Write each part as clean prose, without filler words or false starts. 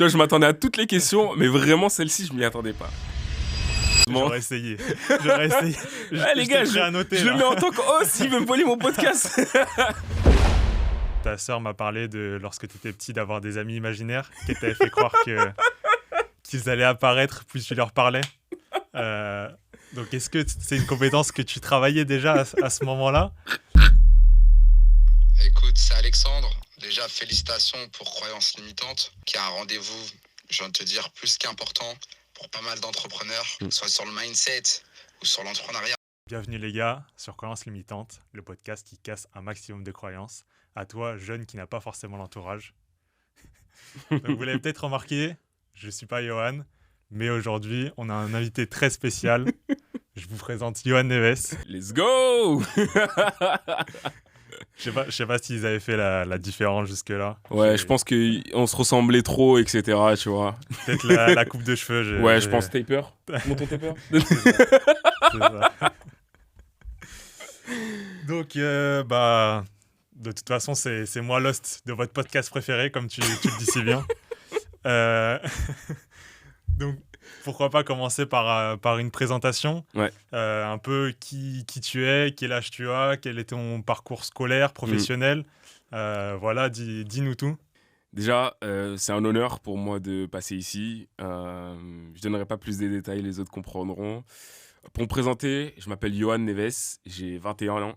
vois, je m'attendais à toutes les questions, mais vraiment, celle-ci, je m'y attendais pas. J'aurais essayé. Les gars, je le mets en tant que host, il veut me voler mon podcast. Ta sœur m'a parlé de, lorsque tu étais petit, d'avoir des amis imaginaires qui t'avaient fait croire qu'ils allaient apparaître plus tu leur parlais. Donc, est-ce que c'est une compétence que tu travaillais déjà à ce moment-là? Écoute, c'est Alexandre. Déjà, félicitations pour Croyances Limitantes, qui a un rendez-vous, je viens de te dire, plus qu'important pour pas mal d'entrepreneurs, soit sur le mindset ou sur l'entrepreneuriat. Bienvenue les gars sur Croyances Limitantes, le podcast qui casse un maximum de croyances. À toi, jeune qui n'a pas forcément l'entourage. Donc, vous l'avez peut-être remarqué, je ne suis pas Johan, mais aujourd'hui, on a un invité très spécial. Je vous présente Yohan Neves. Let's go. Je sais pas s'ils avaient fait la différence jusque-là. Ouais, je pense qu'on se ressemblait trop, etc. Tu vois. Peut-être la coupe de cheveux. Ouais, je pense taper. Monton taper. C'est ça. Donc, de toute façon, c'est moi l'host de votre podcast préféré, comme tu le dis si bien. Donc, pourquoi pas commencer par une présentation. Ouais. Un peu qui tu es, quel âge tu as, quel est ton parcours scolaire, professionnel. Voilà, dis-nous tout. Déjà, c'est un honneur pour moi de passer ici. Je donnerai pas plus de détails, les autres comprendront. Pour me présenter, je m'appelle Yohan Neves, j'ai 21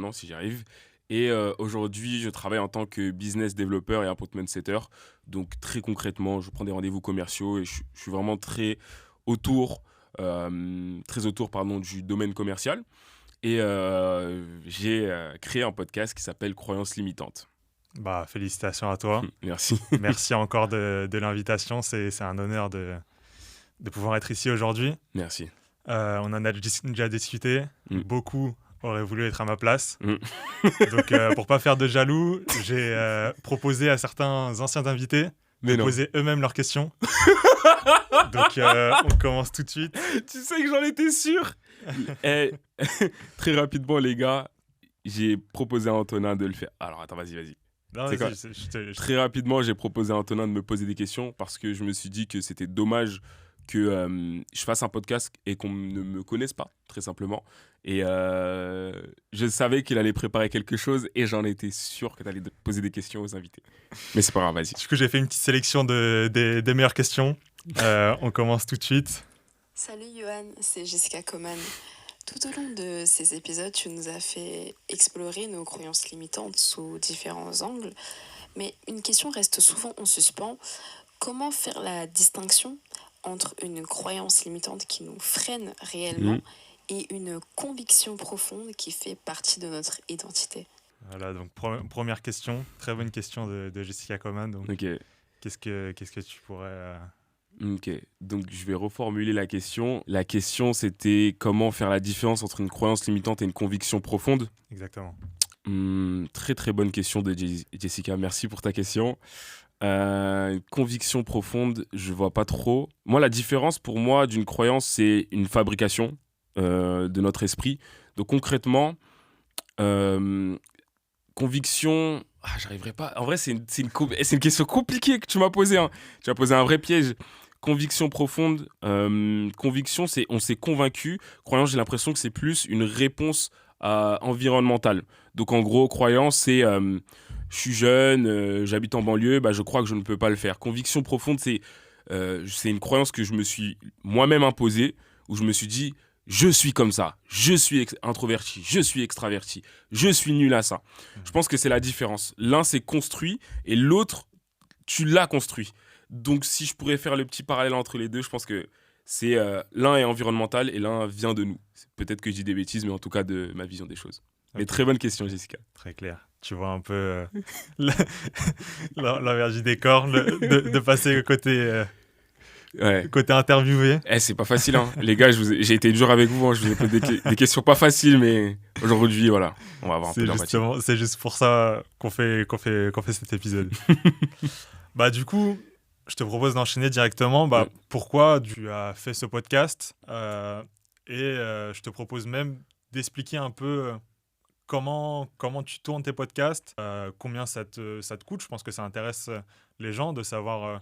ans si j'y arrive. Et aujourd'hui, je travaille en tant que business developer et appointment setter. Donc très concrètement, je prends des rendez-vous commerciaux et je suis vraiment très autour du domaine commercial. Et j'ai créé un podcast qui s'appelle Croyances Limitantes. Félicitations à toi. Merci. Merci encore de l'invitation. C'est un honneur de pouvoir être ici aujourd'hui. Merci. On en a déjà discuté. Beaucoup auraient voulu être à ma place. Donc, pour pas faire de jaloux, j'ai proposé à certains anciens invités de poser eux-mêmes leurs questions. Donc, on commence tout de suite. Tu sais que j'en étais sûr. Très rapidement, les gars, j'ai proposé à Antonin de le faire. Alors, attends, vas-y. Non, Très rapidement, j'ai proposé à Antonin de me poser des questions parce que je me suis dit que c'était dommage que je fasse un podcast et qu'on ne me connaisse pas, très simplement. Et je savais qu'il allait préparer quelque chose et j'en étais sûr que tu allais poser des questions aux invités. Mais c'est pas grave, vas-y. Du coup, j'ai fait une petite sélection des meilleures questions. On commence tout de suite. Salut Yohan, c'est Jessica Coman. Tout au long de ces épisodes, tu nous as fait explorer nos croyances limitantes sous différents angles. Mais une question reste souvent en suspens. Comment faire la distinction entre une croyance limitante qui nous freine réellement et une conviction profonde qui fait partie de notre identité? Voilà, donc première question, très bonne question de Jessica Coman. Donc, okay. Qu'est-ce que tu pourrais... Ok, donc je vais reformuler la question. La question, c'était comment faire la différence entre une croyance limitante et une conviction profonde. Exactement. Très très bonne question de Jessica, merci pour ta question. Conviction profonde, je vois pas trop. Moi, la différence pour moi d'une croyance, c'est une fabrication de notre esprit. Donc concrètement, conviction, j'arriverai pas. En vrai, c'est une question compliquée que tu m'as posée. Hein. Tu m'as posé un vrai piège. Conviction profonde, conviction, c'est on s'est convaincu. Croyance, j'ai l'impression que c'est plus une réponse environnementale. Donc en gros, croyance, c'est je suis jeune, j'habite en banlieue, je crois que je ne peux pas le faire. Conviction profonde, c'est une croyance que je me suis moi-même imposée, où je me suis dit, je suis comme ça, je suis introverti, je suis extraverti, je suis nul à ça. Je pense que c'est la différence. L'un, c'est construit, et l'autre, tu l'as construit. Donc si je pourrais faire le petit parallèle entre les deux, je pense que c'est l'un est environnemental et l'un vient de nous. Peut-être que je dis des bêtises, mais en tout cas de ma vision des choses. Okay. Mais très bonne question, Jessica. Très clair. Tu vois un peu l'envers du décor, de passer côté interviewé. C'est pas facile, hein. Les gars, j'ai été dur avec vous. Hein. Je vous ai posé des questions pas faciles, mais aujourd'hui, voilà, on va avoir un peu d'empathie. C'est juste pour ça qu'on fait cet épisode. Du coup, je te propose d'enchaîner directement. Pourquoi tu as fait ce podcast je te propose même d'expliquer un peu comment tu tournes tes podcasts, combien ça te coûte. Je pense que ça intéresse les gens de savoir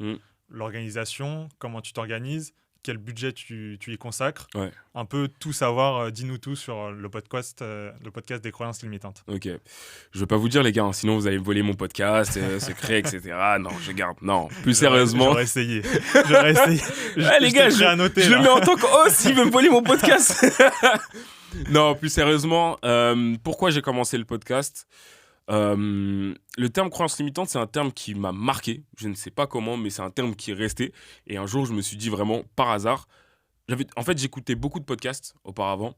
l'organisation, comment tu t'organises, quel budget tu y consacres. Ouais. Un peu tout savoir, dis-nous tout sur le podcast des croyances limitantes. Ok. Je vais pas vous dire, les gars, hein, sinon vous allez me voler mon podcast, secret, etc. Non, je garde. Non, plus sérieusement. J'aurais essayé. Ouais, les gars, je le mets en tant que oh, s'il veut me voler mon podcast. Non, plus sérieusement, pourquoi j'ai commencé le podcast? Le terme croyance limitante, c'est un terme qui m'a marqué. Je ne sais pas comment, mais c'est un terme qui est resté. Et un jour, je me suis dit vraiment par hasard. En fait, j'écoutais beaucoup de podcasts auparavant.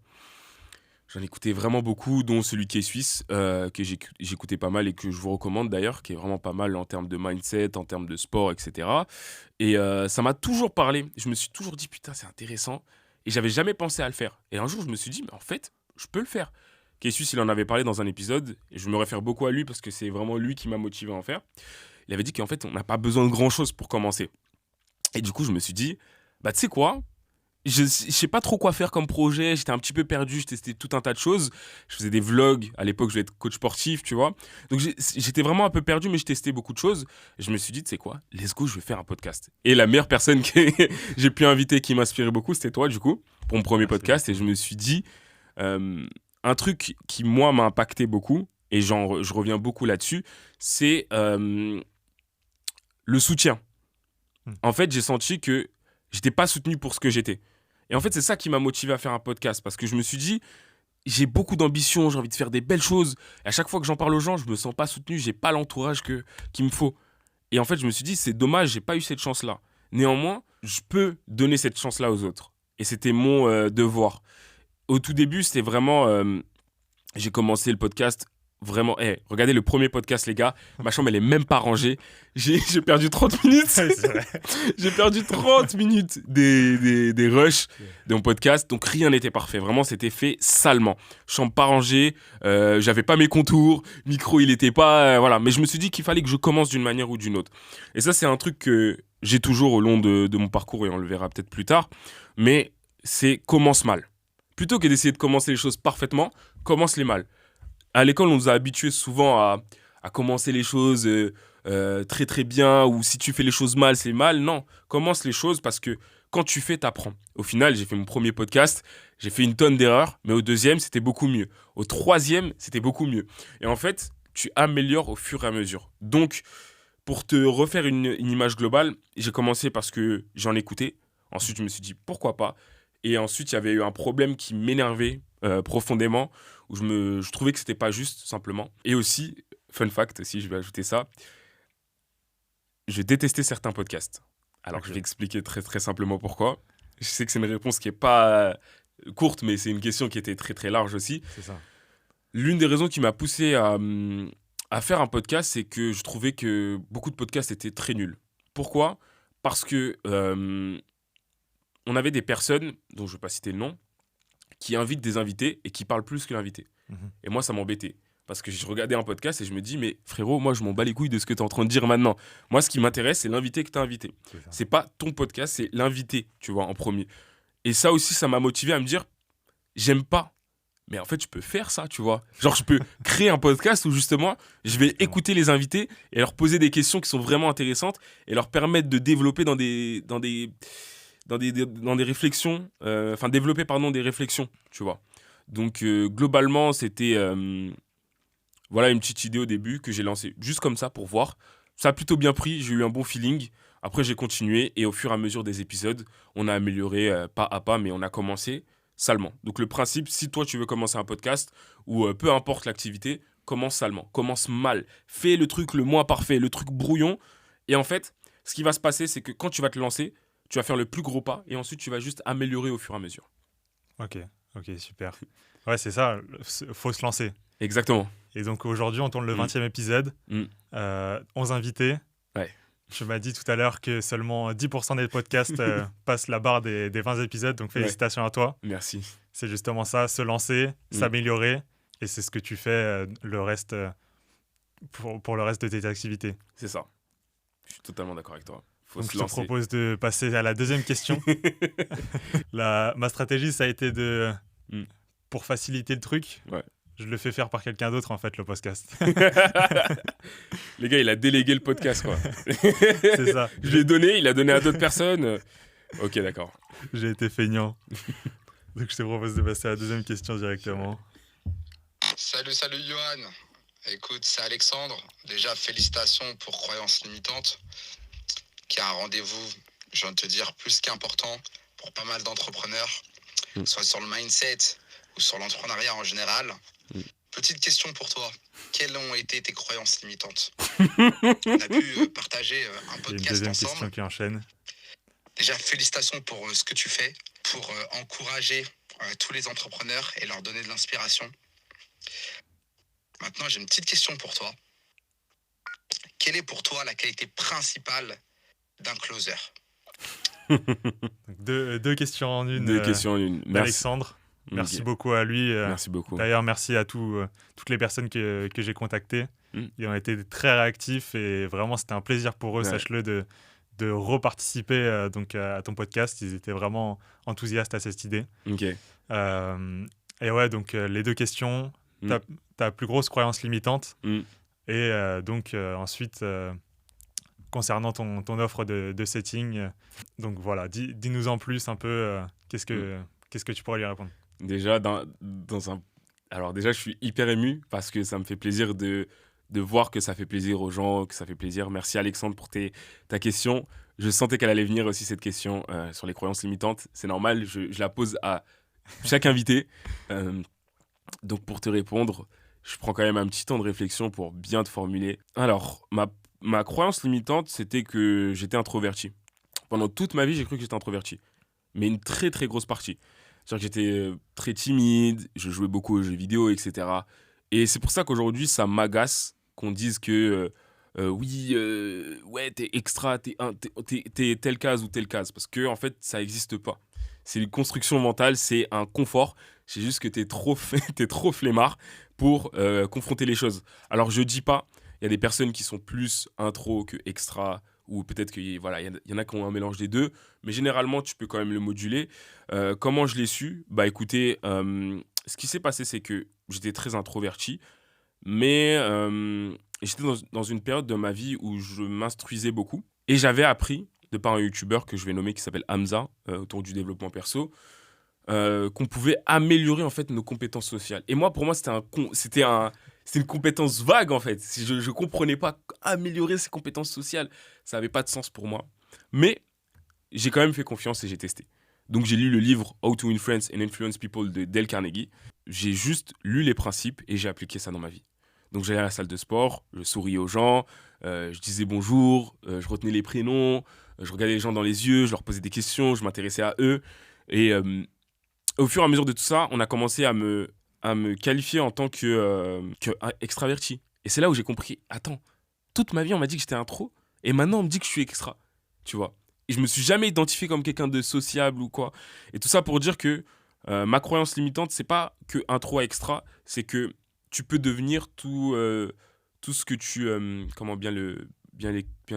J'en écoutais vraiment beaucoup, dont celui qui est suisse, que j'écoutais pas mal et que je vous recommande d'ailleurs, qui est vraiment pas mal en termes de mindset, en termes de sport, etc. Et ça m'a toujours parlé. Je me suis toujours dit, putain, c'est intéressant. Et j'avais jamais pensé à le faire. Et un jour, je me suis dit, mais en fait, je peux le faire. Kessus, il en avait parlé dans un épisode, et je me réfère beaucoup à lui parce que c'est vraiment lui qui m'a motivé à en faire. Il avait dit qu'en fait, on n'a pas besoin de grand-chose pour commencer. Et du coup, je me suis dit, bah tu sais quoi, je sais pas trop quoi faire comme projet, j'étais un petit peu perdu, je testais tout un tas de choses. Je faisais des vlogs, à l'époque, je voulais être coach sportif, tu vois. Donc j'étais vraiment un peu perdu, mais je testais beaucoup de choses. Et je me suis dit, tu sais quoi, let's go, je vais faire un podcast. Et la meilleure personne que j'ai pu inviter qui m'inspirait beaucoup, c'était toi, du coup, pour mon premier podcast. Et je me suis dit... un truc qui, moi, m'a impacté beaucoup, et je reviens beaucoup là-dessus, c'est le soutien. En fait, j'ai senti que j'étais pas soutenu pour ce que j'étais. Et en fait, c'est ça qui m'a motivé à faire un podcast, parce que je me suis dit, j'ai beaucoup d'ambition, j'ai envie de faire des belles choses, et à chaque fois que j'en parle aux gens, je me sens pas soutenu, j'ai pas l'entourage qu'il me faut. Et en fait, je me suis dit, c'est dommage, j'ai pas eu cette chance-là. Néanmoins, je peux donner cette chance-là aux autres. Et c'était mon devoir. Au tout début, c'était vraiment... j'ai commencé le podcast vraiment... regardez le premier podcast, les gars. Ma chambre, elle est même pas rangée. J'ai perdu 30 minutes. Ouais, c'est vrai. J'ai perdu 30 minutes des rushs de mon podcast. Donc, rien n'était parfait. Vraiment, c'était fait salement. Chambre pas rangée. J'avais pas mes contours. Micro, il était pas... voilà. Mais je me suis dit qu'il fallait que je commence d'une manière ou d'une autre. Et ça, c'est un truc que j'ai toujours au long de mon parcours, et on le verra peut-être plus tard. Mais c'est commence mal. Plutôt que d'essayer de commencer les choses parfaitement, commence-les mal. À l'école, on nous a habitués souvent à commencer les choses très très bien, ou si tu fais les choses mal, c'est mal. Non, commence les choses parce que quand tu fais, t'apprends. Au final, j'ai fait mon premier podcast, j'ai fait une tonne d'erreurs, mais au deuxième, c'était beaucoup mieux. Au troisième, c'était beaucoup mieux. Et en fait, tu améliores au fur et à mesure. Donc, pour te refaire une image globale, j'ai commencé parce que j'en écoutais. Ensuite, je me suis dit, pourquoi pas ? Et ensuite, il y avait eu un problème qui m'énervait profondément, où je trouvais que c'était pas juste, simplement. Et aussi, fun fact, si je vais ajouter ça, je détestais certains podcasts. Alors, je vais expliquer très, très simplement pourquoi. Je sais que c'est une réponse qui n'est pas courte, mais c'est une question qui était très, très large aussi. C'est ça. L'une des raisons qui m'a poussé à faire un podcast, c'est que je trouvais que beaucoup de podcasts étaient très nuls. Pourquoi ? Parce que... on avait des personnes, dont je ne vais pas citer le nom, qui invitent des invités et qui parlent plus que l'invité. Et moi, ça m'embêtait. Parce que je regardais un podcast et je me dis, mais frérot, moi, je m'en bats les couilles de ce que tu es en train de dire maintenant. Moi, ce qui m'intéresse, c'est l'invité que tu as invité. C'est pas ton podcast, c'est l'invité, tu vois, en premier. Et ça aussi, ça m'a motivé à me dire, j'aime pas. Mais en fait, je peux faire ça, tu vois. Genre, je peux créer un podcast où justement, je vais écouter les invités et leur poser des questions qui sont vraiment intéressantes et leur permettre de développer dans des réflexions, développer des réflexions, tu vois. Donc globalement, c'était voilà une petite idée au début que j'ai lancée juste comme ça pour voir. Ça a plutôt bien pris, j'ai eu un bon feeling. Après, j'ai continué et au fur et à mesure des épisodes, on a amélioré pas à pas, mais on a commencé salement. Donc le principe, si toi tu veux commencer un podcast ou peu importe l'activité, commence salement, commence mal. Fais le truc le moins parfait, le truc brouillon. Et en fait, ce qui va se passer, c'est que quand tu vas te lancer, tu vas faire le plus gros pas et ensuite tu vas juste améliorer au fur et à mesure. Ok, super. Ouais, c'est ça, faut se lancer. Exactement. Et donc aujourd'hui, on tourne le 20e épisode, 11 invités. Ouais. Tu m'as dit tout à l'heure que seulement 10% des podcasts passent la barre des 20 épisodes, donc félicitations à toi. Merci. C'est justement ça, se lancer, s'améliorer, et c'est ce que tu fais le reste, pour le reste de tes activités. C'est ça. Je suis totalement d'accord avec toi. Donc je te propose de passer à la deuxième question. Ma stratégie, ça a été pour faciliter le truc, Je le fais faire par quelqu'un d'autre, en fait, le podcast. Les gars, il a délégué le podcast, quoi. C'est ça. Je l'ai donné, il a donné à d'autres personnes. Ok, d'accord. J'ai été feignant. Donc, je te propose de passer à la deuxième question directement. Salut Johan. Écoute, c'est Alexandre. Déjà, félicitations pour Croyances Limitantes, qui est un rendez-vous, je viens de te dire, plus qu'important pour pas mal d'entrepreneurs, soit sur le mindset ou sur l'entrepreneuriat en général. Petite question pour toi. Quelles ont été tes croyances limitantes? On a pu partager un Il y a une podcast deuxième ensemble. question qui enchaîne. Déjà, félicitations pour ce que tu fais, pour encourager tous les entrepreneurs et leur donner de l'inspiration. Maintenant, j'ai une petite question pour toi. Quelle est pour toi la qualité principale d'un closer? Donc, deux questions en une. Deux questions en une. Merci. Alexandre. Merci Ok. beaucoup à lui. Merci beaucoup. D'ailleurs, merci à toutes les personnes que j'ai contactées. Ils ont été très réactifs et vraiment, c'était un plaisir pour eux, Ouais. sache-le, de reparticiper à ton podcast. Ils étaient vraiment enthousiastes à cette idée. Ok. Et ouais, donc les deux questions. Ta plus grosse croyance limitante et ensuite, concernant ton offre de setting. Donc voilà, dis-nous en plus un peu qu'est-ce que tu pourrais lui répondre. Déjà, Alors déjà, je suis hyper ému parce que ça me fait plaisir de voir que ça fait plaisir aux gens, que ça fait plaisir. Merci Alexandre pour ta question. Je sentais qu'elle allait venir aussi, cette question sur les croyances limitantes. C'est normal, je la pose à chaque invité. Donc pour te répondre, je prends quand même un petit temps de réflexion pour bien te formuler. Alors, ma croyance limitante, c'était que j'étais introverti. Pendant toute ma vie, j'ai cru que j'étais introverti. Mais une très très grosse partie. C'est-à-dire que j'étais très timide, je jouais beaucoup aux jeux vidéo, etc. Et c'est pour ça qu'aujourd'hui, ça m'agace qu'on dise que ouais, t'es extra, t'es telle case ou telle case. Parce que en fait, ça n'existe pas. C'est une construction mentale, c'est un confort. C'est juste que t'es trop flemmard pour confronter les choses. Alors, je dis pas, il y a des personnes qui sont plus intro que extra, ou peut-être qu'il voilà, y en a qui ont un mélange des deux, mais généralement, tu peux quand même le moduler. Comment je l'ai su? Bah écoutez, ce qui s'est passé, c'est que j'étais très introverti, mais j'étais dans une période de ma vie où je m'instruisais beaucoup, et j'avais appris, de par un youtubeur que je vais nommer, qui s'appelle Hamza, autour du développement perso, qu'on pouvait améliorer en fait nos compétences sociales. Et moi, pour moi, c'était une compétence vague en fait. Je comprenais pas améliorer ses compétences sociales. Ça avait pas de sens pour moi. Mais j'ai quand même fait confiance et j'ai testé. Donc j'ai lu le livre How to Influence and Influence People de Dale Carnegie. J'ai juste lu les principes et j'ai appliqué ça dans ma vie. Donc j'allais à la salle de sport, je souriais aux gens, je disais bonjour, je retenais les prénoms, je regardais les gens dans les yeux, je leur posais des questions, je m'intéressais à eux. Et au fur et à mesure de tout ça, on a commencé à me qualifier en tant que extraverti. Et c'est là où j'ai compris, attends, toute ma vie on m'a dit que j'étais intro, et maintenant on me dit que je suis extra, tu vois. Et je me suis jamais identifié comme quelqu'un de sociable ou quoi. Et tout ça pour dire que ma croyance limitante, c'est pas que intro à extra, c'est que tu peux devenir tout ce que tu... comment bien le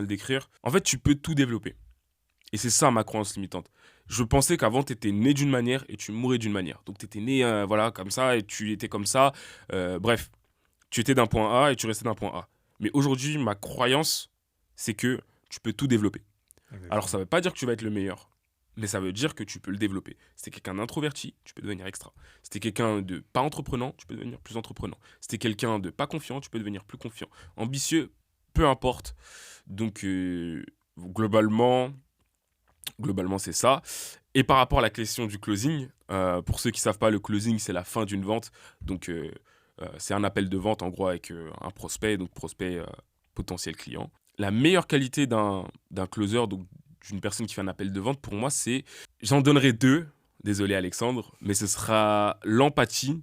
décrire. En fait, tu peux tout développer. Et c'est ça ma croyance limitante. Je pensais qu'avant, tu étais né d'une manière et tu mourais d'une manière. Donc, tu étais né voilà, comme ça et tu étais comme ça. Bref, tu étais d'un point A et tu restais d'un point A. Mais aujourd'hui, ma croyance, c'est que tu peux tout développer. Exactement. Alors, ça ne veut pas dire que tu vas être le meilleur, mais ça veut dire que tu peux le développer. Si tu es quelqu'un d'introverti, tu peux devenir extra. Si tu es quelqu'un de pas entreprenant, tu peux devenir plus entreprenant. Si tu es quelqu'un de pas confiant, tu peux devenir plus confiant. Ambitieux, peu importe. Donc, globalement, c'est ça. Et par rapport à la question du closing, pour ceux qui ne savent pas, le closing, c'est la fin d'une vente. Donc, c'est un appel de vente, en gros, avec un prospect, donc prospect potentiel client. La meilleure qualité d'un closer, donc d'une personne qui fait un appel de vente, pour moi, c'est... J'en donnerai deux, désolé Alexandre, mais ce sera l'empathie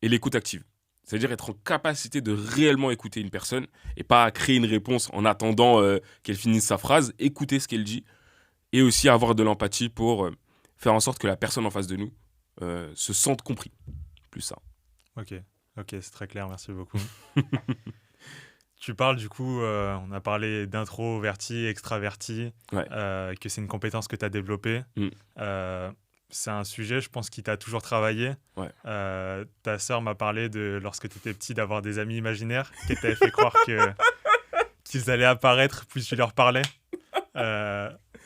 et l'écoute active. C'est-à-dire être en capacité de réellement écouter une personne et pas créer une réponse en attendant qu'elle finisse sa phrase, écouter ce qu'elle dit et aussi avoir de l'empathie pour faire en sorte que la personne en face de nous se sente compris. Plus ça. Ok, c'est très clair, merci beaucoup. Tu parles du coup, on a parlé d'introverti, extraverti, Ouais. que c'est une compétence que tu as développée. c'est un sujet, je pense, qui t'a toujours travaillé. Ouais. Ta sœur m'a parlé de, lorsque tu étais petit, d'avoir des amis imaginaires qui t'avaient fait croire qu'ils allaient apparaître, puis tu leur parlais.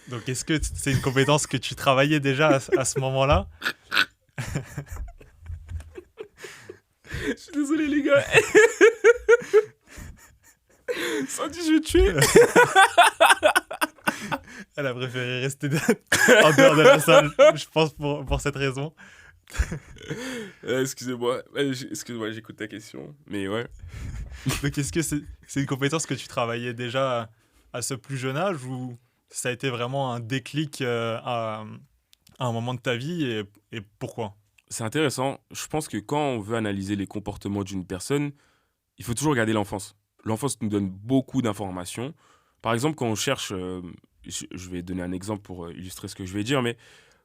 Donc, est-ce que c'est une compétence que tu travaillais déjà à ce moment-là? Je suis désolé, les gars. Sandy, je vais te tuer. Elle a préféré rester en dehors de la salle, je pense, pour cette raison. Excusez-moi, j'écoute ta question. Mais ouais. Donc, est-ce que c'est une compétence que tu travaillais déjà à ce plus jeune âge ou ça a été vraiment un déclic à un moment de ta vie et pourquoi? C'est intéressant. Je pense que quand on veut analyser les comportements d'une personne, il faut toujours regarder l'enfance. L'enfance nous donne beaucoup d'informations. Par exemple, quand on cherche, je vais donner un exemple pour illustrer ce que je vais dire, mais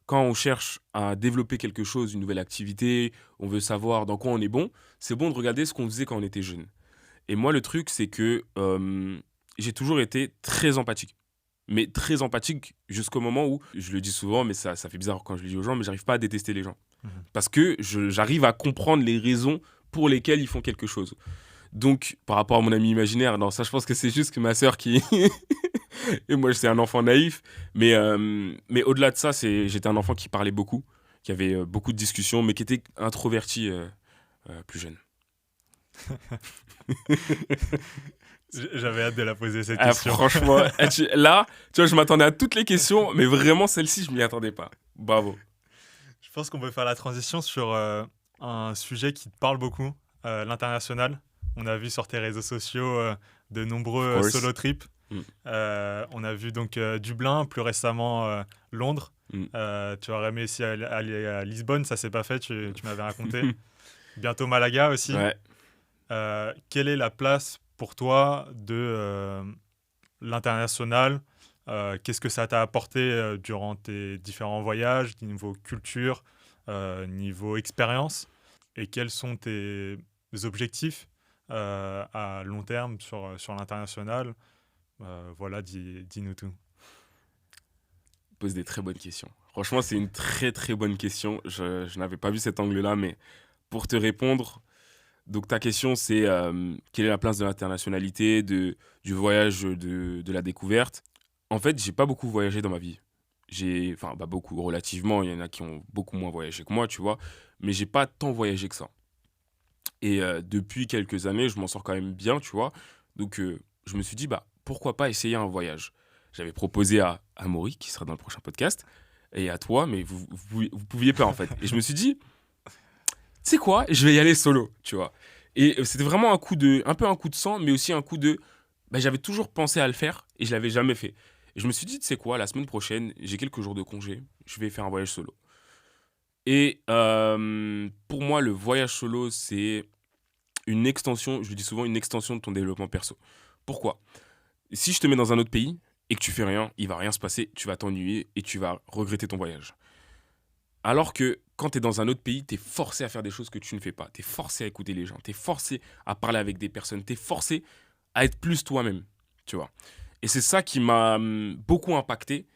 quand on cherche à développer quelque chose, une nouvelle activité, on veut savoir dans quoi on est bon, c'est bon de regarder ce qu'on faisait quand on était jeune. Et moi, le truc, c'est que j'ai toujours été très empathique. Mais très empathique jusqu'au moment où, je le dis souvent, mais ça fait bizarre quand je le dis aux gens, mais j'arrive pas à détester les gens. Parce que j'arrive à comprendre les raisons pour lesquelles ils font quelque chose. Donc, par rapport à mon ami imaginaire, non, ça, je pense que c'est juste que ma sœur qui... Et moi, c'est un enfant naïf. Mais au-delà de ça, j'étais un enfant qui parlait beaucoup, qui avait beaucoup de discussions, mais qui était introverti plus jeune. J'avais hâte de la poser, cette question. Franchement, là, tu vois, je m'attendais à toutes les questions, mais vraiment, celle-ci, je m'y attendais pas. Bravo. Je pense qu'on peut faire la transition sur un sujet qui te parle beaucoup, l'international. On a vu sur tes réseaux sociaux de nombreux solo trips. On a vu donc Dublin, plus récemment Londres. Tu aurais aimé aussi aller à Lisbonne, ça s'est pas fait, tu m'avais raconté. Bientôt Malaga aussi. Ouais. Quelle est la place pour toi de l'international? Qu'est-ce que ça t'a apporté durant tes différents voyages, niveau culture, niveau expérience? Et quels sont tes objectifs à long terme sur l'international? Voilà, dis-nous tout. Pose des très bonnes questions. Franchement, c'est une très très bonne question. Je n'avais pas vu cet angle-là, mais pour te répondre, donc ta question c'est quelle est la place de l'internationalité, du voyage, de la découverte. En fait, j'ai pas beaucoup voyagé dans ma vie. Enfin, beaucoup, relativement. Il y en a qui ont beaucoup moins voyagé que moi, tu vois. Mais j'ai pas tant voyagé que ça. Et depuis quelques années, je m'en sors quand même bien, tu vois. Donc, je me suis dit, pourquoi pas essayer un voyage? J'avais proposé à Maury, qui sera dans le prochain podcast, et à toi, mais vous pouviez pas, en fait. Et je me suis dit, tu sais quoi, je vais y aller solo, tu vois. Et c'était vraiment un peu un coup de sang, mais aussi un coup de... j'avais toujours pensé à le faire, et je l'avais jamais fait. Et je me suis dit, tu sais quoi, la semaine prochaine, j'ai quelques jours de congé, je vais faire un voyage solo. Et pour moi, le voyage solo, c'est une extension, je le dis souvent, une extension de ton développement perso. Pourquoi? Si je te mets dans un autre pays et que tu fais rien, il va rien se passer, tu vas t'ennuyer et tu vas regretter ton voyage. Alors que quand tu es dans un autre pays, tu es forcé à faire des choses que tu ne fais pas. Tu es forcé à écouter les gens, tu es forcé à parler avec des personnes, tu es forcé à être plus toi-même, tu vois. Et c'est ça qui m'a beaucoup impacté.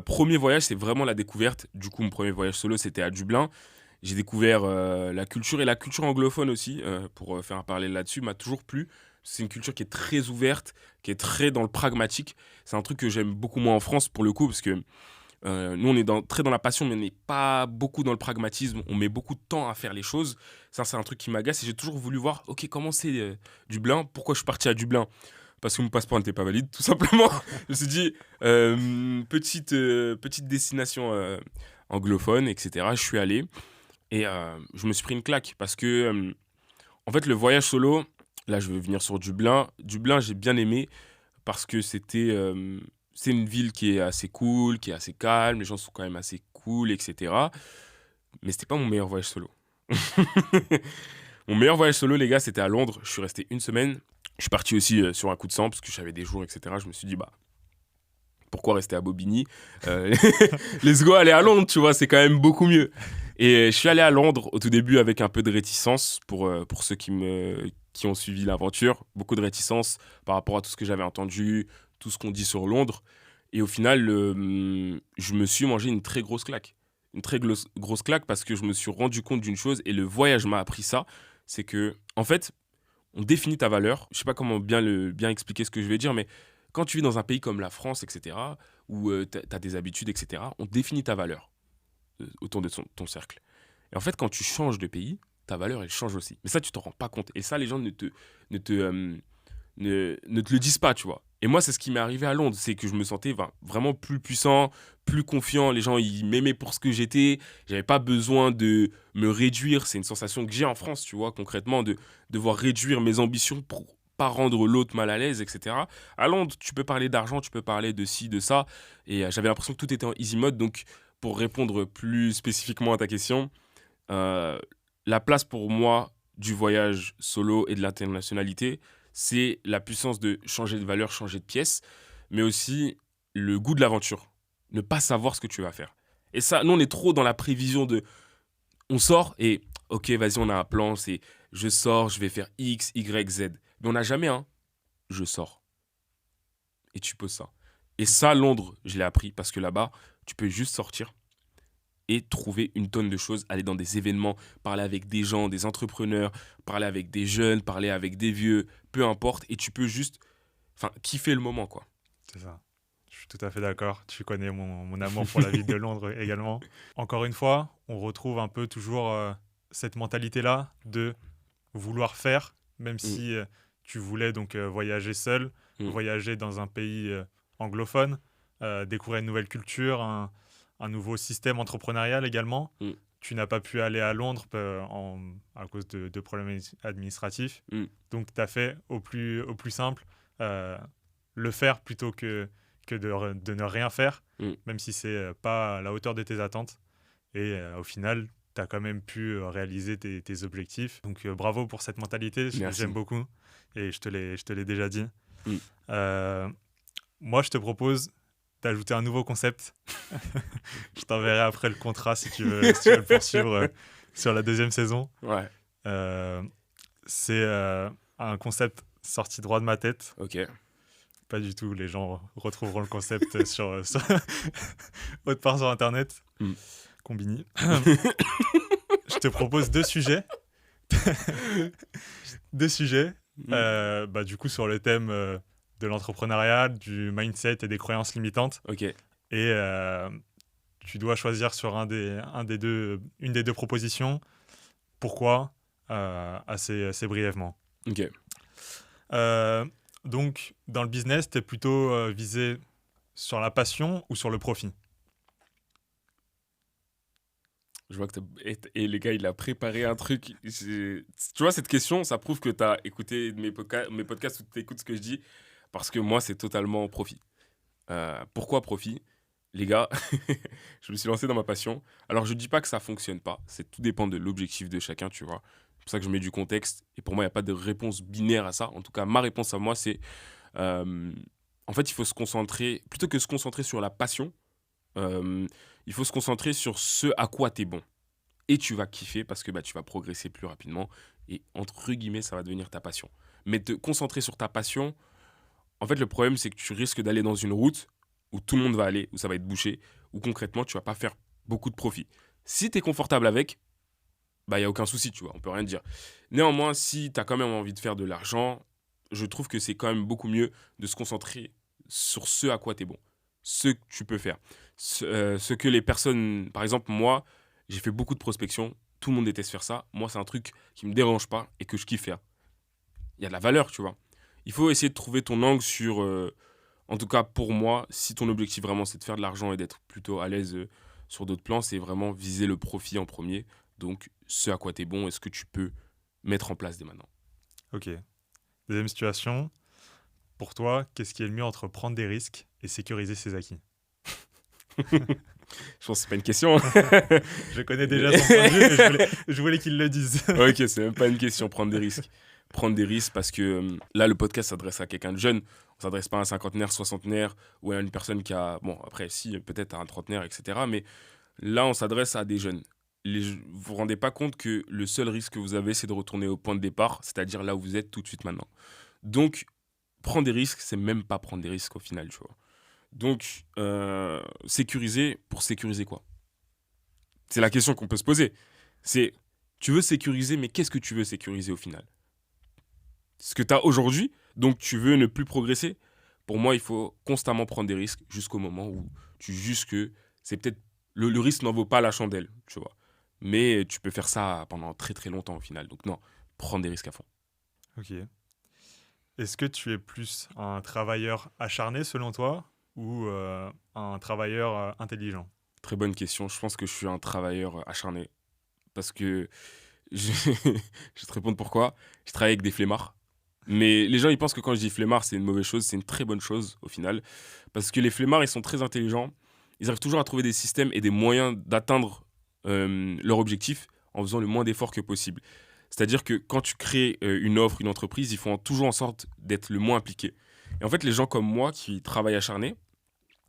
Premier voyage, c'est vraiment la découverte. Du coup, mon premier voyage solo, c'était à Dublin. J'ai découvert la culture et la culture anglophone aussi, pour faire un parallèle là-dessus, m'a toujours plu. C'est une culture qui est très ouverte, qui est très dans le pragmatique. C'est un truc que j'aime beaucoup moins en France pour le coup, parce que nous, on est très dans la passion, mais on n'est pas beaucoup dans le pragmatisme. On met beaucoup de temps à faire les choses. Ça, c'est un truc qui m'agace et j'ai toujours voulu voir, ok, comment c'est Dublin? Pourquoi je suis parti à Dublin? Parce que mon passeport n'était pas valide, tout simplement. Je me suis dit, petite destination anglophone, etc. Je suis allé et je me suis pris une claque parce que, en fait, le voyage solo, là, je vais venir sur Dublin. Dublin, j'ai bien aimé parce que c'est une ville qui est assez cool, qui est assez calme, les gens sont quand même assez cool, etc. Mais c'était pas mon meilleur voyage solo. Mon meilleur voyage solo, les gars, c'était à Londres. Je suis resté une semaine. Je suis parti aussi sur un coup de sang parce que j'avais des jours, etc. Je me suis dit, pourquoi rester à Bobigny? Let's go, aller à Londres, tu vois, c'est quand même beaucoup mieux. Et je suis allé à Londres au tout début avec un peu de réticence pour ceux qui ont suivi l'aventure. Beaucoup de réticence par rapport à tout ce que j'avais entendu, tout ce qu'on dit sur Londres. Et au final, je me suis mangé une très grosse claque. une très grosse claque parce que je me suis rendu compte d'une chose et le voyage m'a appris ça. C'est que, en fait, on définit ta valeur. Je sais pas comment bien expliquer ce que je vais dire, mais quand tu vis dans un pays comme la France, etc., où tu as des habitudes, etc., on définit ta valeur autour de ton cercle. Et en fait, quand tu changes de pays, ta valeur, elle change aussi. Mais ça, tu t'en rends pas compte. Et ça, les gens ne te le disent pas, tu vois. Et moi, c'est ce qui m'est arrivé à Londres. C'est que je me sentais vraiment plus puissant, plus confiant. Les gens, ils m'aimaient pour ce que j'étais. J'avais pas besoin de me réduire. C'est une sensation que j'ai en France, tu vois, concrètement, de devoir réduire mes ambitions pour pas rendre l'autre mal à l'aise, etc. À Londres, tu peux parler d'argent, tu peux parler de ci, de ça. Et j'avais l'impression que tout était en easy mode. Donc, pour répondre plus spécifiquement à ta question, euh, la place pour moi du voyage solo et de l'internationalité, c'est la puissance de changer de valeur, changer de pièce, mais aussi le goût de l'aventure. Ne pas savoir ce que tu vas faire. Et ça, nous, on est trop dans la prévision de... On sort et, ok, vas-y, on a un plan, c'est je sors, je vais faire X, Y, Z. Mais on n'a jamais un je sors. Et tu poses ça. Et ça, Londres, je l'ai appris parce que là-bas, tu peux juste sortir et trouver une tonne de choses, aller dans des événements, parler avec des gens, des entrepreneurs, parler avec des jeunes, parler avec des vieux, peu importe, et tu peux juste kiffer le moment, quoi. C'est ça. Je suis tout à fait d'accord. Tu connais mon amour pour la ville de Londres également. Encore une fois, on retrouve un peu toujours cette mentalité-là de vouloir faire, même si tu voulais donc voyager seul, voyager dans un pays anglophone, découvrir une nouvelle culture, un nouveau système entrepreneurial également. Tu n'as pas pu aller à Londres à cause de problèmes administratifs. Donc, tu as fait au plus simple, le faire plutôt que de ne rien faire, même si ce n'est pas à la hauteur de tes attentes. Et au final, tu as quand même pu réaliser tes objectifs. Donc, bravo pour cette mentalité. J'aime beaucoup. Et je te l'ai déjà dit. Moi, je te propose d'ajouter un nouveau concept. Je t'enverrai après le contrat si tu veux le poursuivre sur la deuxième saison. Ouais. C'est un concept sorti droit de ma tête. Ok. Pas du tout. Les gens retrouveront le concept sur autre part sur Internet. Combini. Je te propose 2 sujets. 2 sujets. Du coup, sur le thème de l'entrepreneuriat, du mindset et des croyances limitantes. Ok. Et tu dois choisir sur une des deux propositions. Pourquoi assez brièvement. Ok. Donc, dans le business, tu es plutôt visé sur la passion ou sur le profit? Je vois que et les gars, il a préparé un truc. Tu vois, cette question, ça prouve que tu as écouté mes podcasts ou que tu écoutes ce que je dis. Parce que moi, c'est totalement profit. Pourquoi profit? Les gars, je me suis lancé dans ma passion. Alors, je ne dis pas que ça ne fonctionne pas. Tout dépend de l'objectif de chacun, tu vois. C'est pour ça que je mets du contexte. Et pour moi, il n'y a pas de réponse binaire à ça. En tout cas, ma réponse à moi, c'est... en fait, il faut se concentrer... Plutôt que se concentrer sur la passion, il faut se concentrer sur ce à quoi tu es bon. Et tu vas kiffer parce que tu vas progresser plus rapidement. Et entre guillemets, ça va devenir ta passion. Mais te concentrer sur ta passion... En fait, le problème, c'est que tu risques d'aller dans une route où tout le monde va aller, où ça va être bouché, où concrètement, tu vas pas faire beaucoup de profit. Si tu es confortable avec, il n'y a aucun souci, tu vois, on peut rien dire. Néanmoins, si tu as quand même envie de faire de l'argent, je trouve que c'est quand même beaucoup mieux de se concentrer sur ce à quoi tu es bon, ce que tu peux faire. Ce que les personnes... Par exemple, moi, j'ai fait beaucoup de prospection, tout le monde déteste faire ça. Moi, c'est un truc qui me dérange pas et que je kiffe faire. Il y a de la valeur, tu vois. Il faut essayer de trouver ton angle sur... en tout cas, pour moi, si ton objectif vraiment, c'est de faire de l'argent et d'être plutôt à l'aise sur d'autres plans, c'est vraiment viser le profit en premier. Donc, ce à quoi tu es bon et ce que tu peux mettre en place dès maintenant. Ok. Deuxième situation. Pour toi, qu'est-ce qui est le mieux entre prendre des risques et sécuriser ses acquis? Je pense que c'est pas une question. Je connais déjà son point de vue, mais je voulais qu'il le dise. Ok, c'est même pas une question, prendre des risques. Prendre des risques parce que là, le podcast s'adresse à quelqu'un de jeune. On ne s'adresse pas à un cinquantenaire, soixantenaire ou à une personne qui a... Bon, après, si, peut-être à un trentenaire, etc. Mais là, on s'adresse à des jeunes. Vous vous rendez pas compte que le seul risque que vous avez, c'est de retourner au point de départ, c'est-à-dire là où vous êtes tout de suite maintenant. Donc, prendre des risques, c'est même pas prendre des risques au final, tu vois. Donc, sécuriser, pour sécuriser quoi? C'est la question qu'on peut se poser. C'est, tu veux sécuriser, mais qu'est-ce que tu veux sécuriser au final? Ce que tu as aujourd'hui, donc tu veux ne plus progresser. Pour moi, il faut constamment prendre des risques jusqu'au moment où tu juges que c'est peut-être le risque n'en vaut pas la chandelle, tu vois. Mais tu peux faire ça pendant très très longtemps au final. Donc non, prends des risques à fond. Ok. Est-ce que tu es plus un travailleur acharné selon toi ou un travailleur intelligent? Très bonne question. Je pense que je suis un travailleur acharné. Parce que je, je vais te répondre pourquoi. Je travaille avec des flemmards. Mais les gens, ils pensent que quand je dis flemmard, c'est une mauvaise chose. C'est une très bonne chose au final. Parce que les flemmards, ils sont très intelligents. Ils arrivent toujours à trouver des systèmes et des moyens d'atteindre leur objectif en faisant le moins d'efforts que possible. C'est-à-dire que quand tu crées une offre, une entreprise, ils font toujours en sorte d'être le moins impliqués. Et en fait, les gens comme moi qui travaillent acharnés,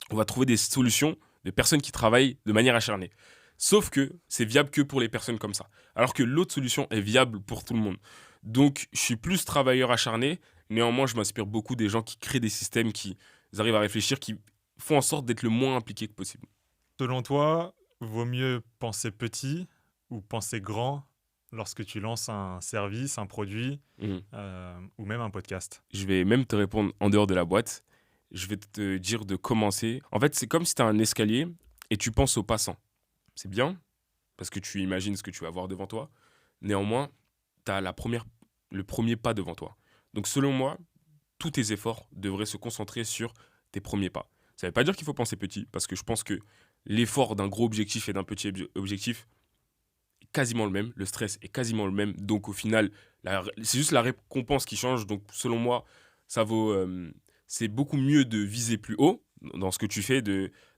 on va trouver des solutions de personnes qui travaillent de manière acharnée. Sauf que c'est viable que pour les personnes comme ça. Alors que l'autre solution est viable pour tout le monde. Donc, je suis plus travailleur acharné. Néanmoins, je m'inspire beaucoup des gens qui créent des systèmes, qui arrivent à réfléchir, qui font en sorte d'être le moins impliqué que possible. Selon toi, vaut mieux penser petit ou penser grand lorsque tu lances un service, un produit Mhm. ou même un podcast? Je vais même te répondre en dehors de la boîte. Je vais te dire de commencer. En fait, c'est comme si tu as un escalier et tu penses aux passants. C'est bien, parce que tu imagines ce que tu vas voir devant toi. Néanmoins, tu as le premier pas devant toi. Donc selon moi, tous tes efforts devraient se concentrer sur tes premiers pas. Ça ne veut pas dire qu'il faut penser petit, parce que je pense que l'effort d'un gros objectif et d'un petit objectif est quasiment le même, le stress est quasiment le même, donc au final, c'est juste la récompense qui change. Donc selon moi, ça vaut, c'est beaucoup mieux de viser plus haut dans ce que tu fais,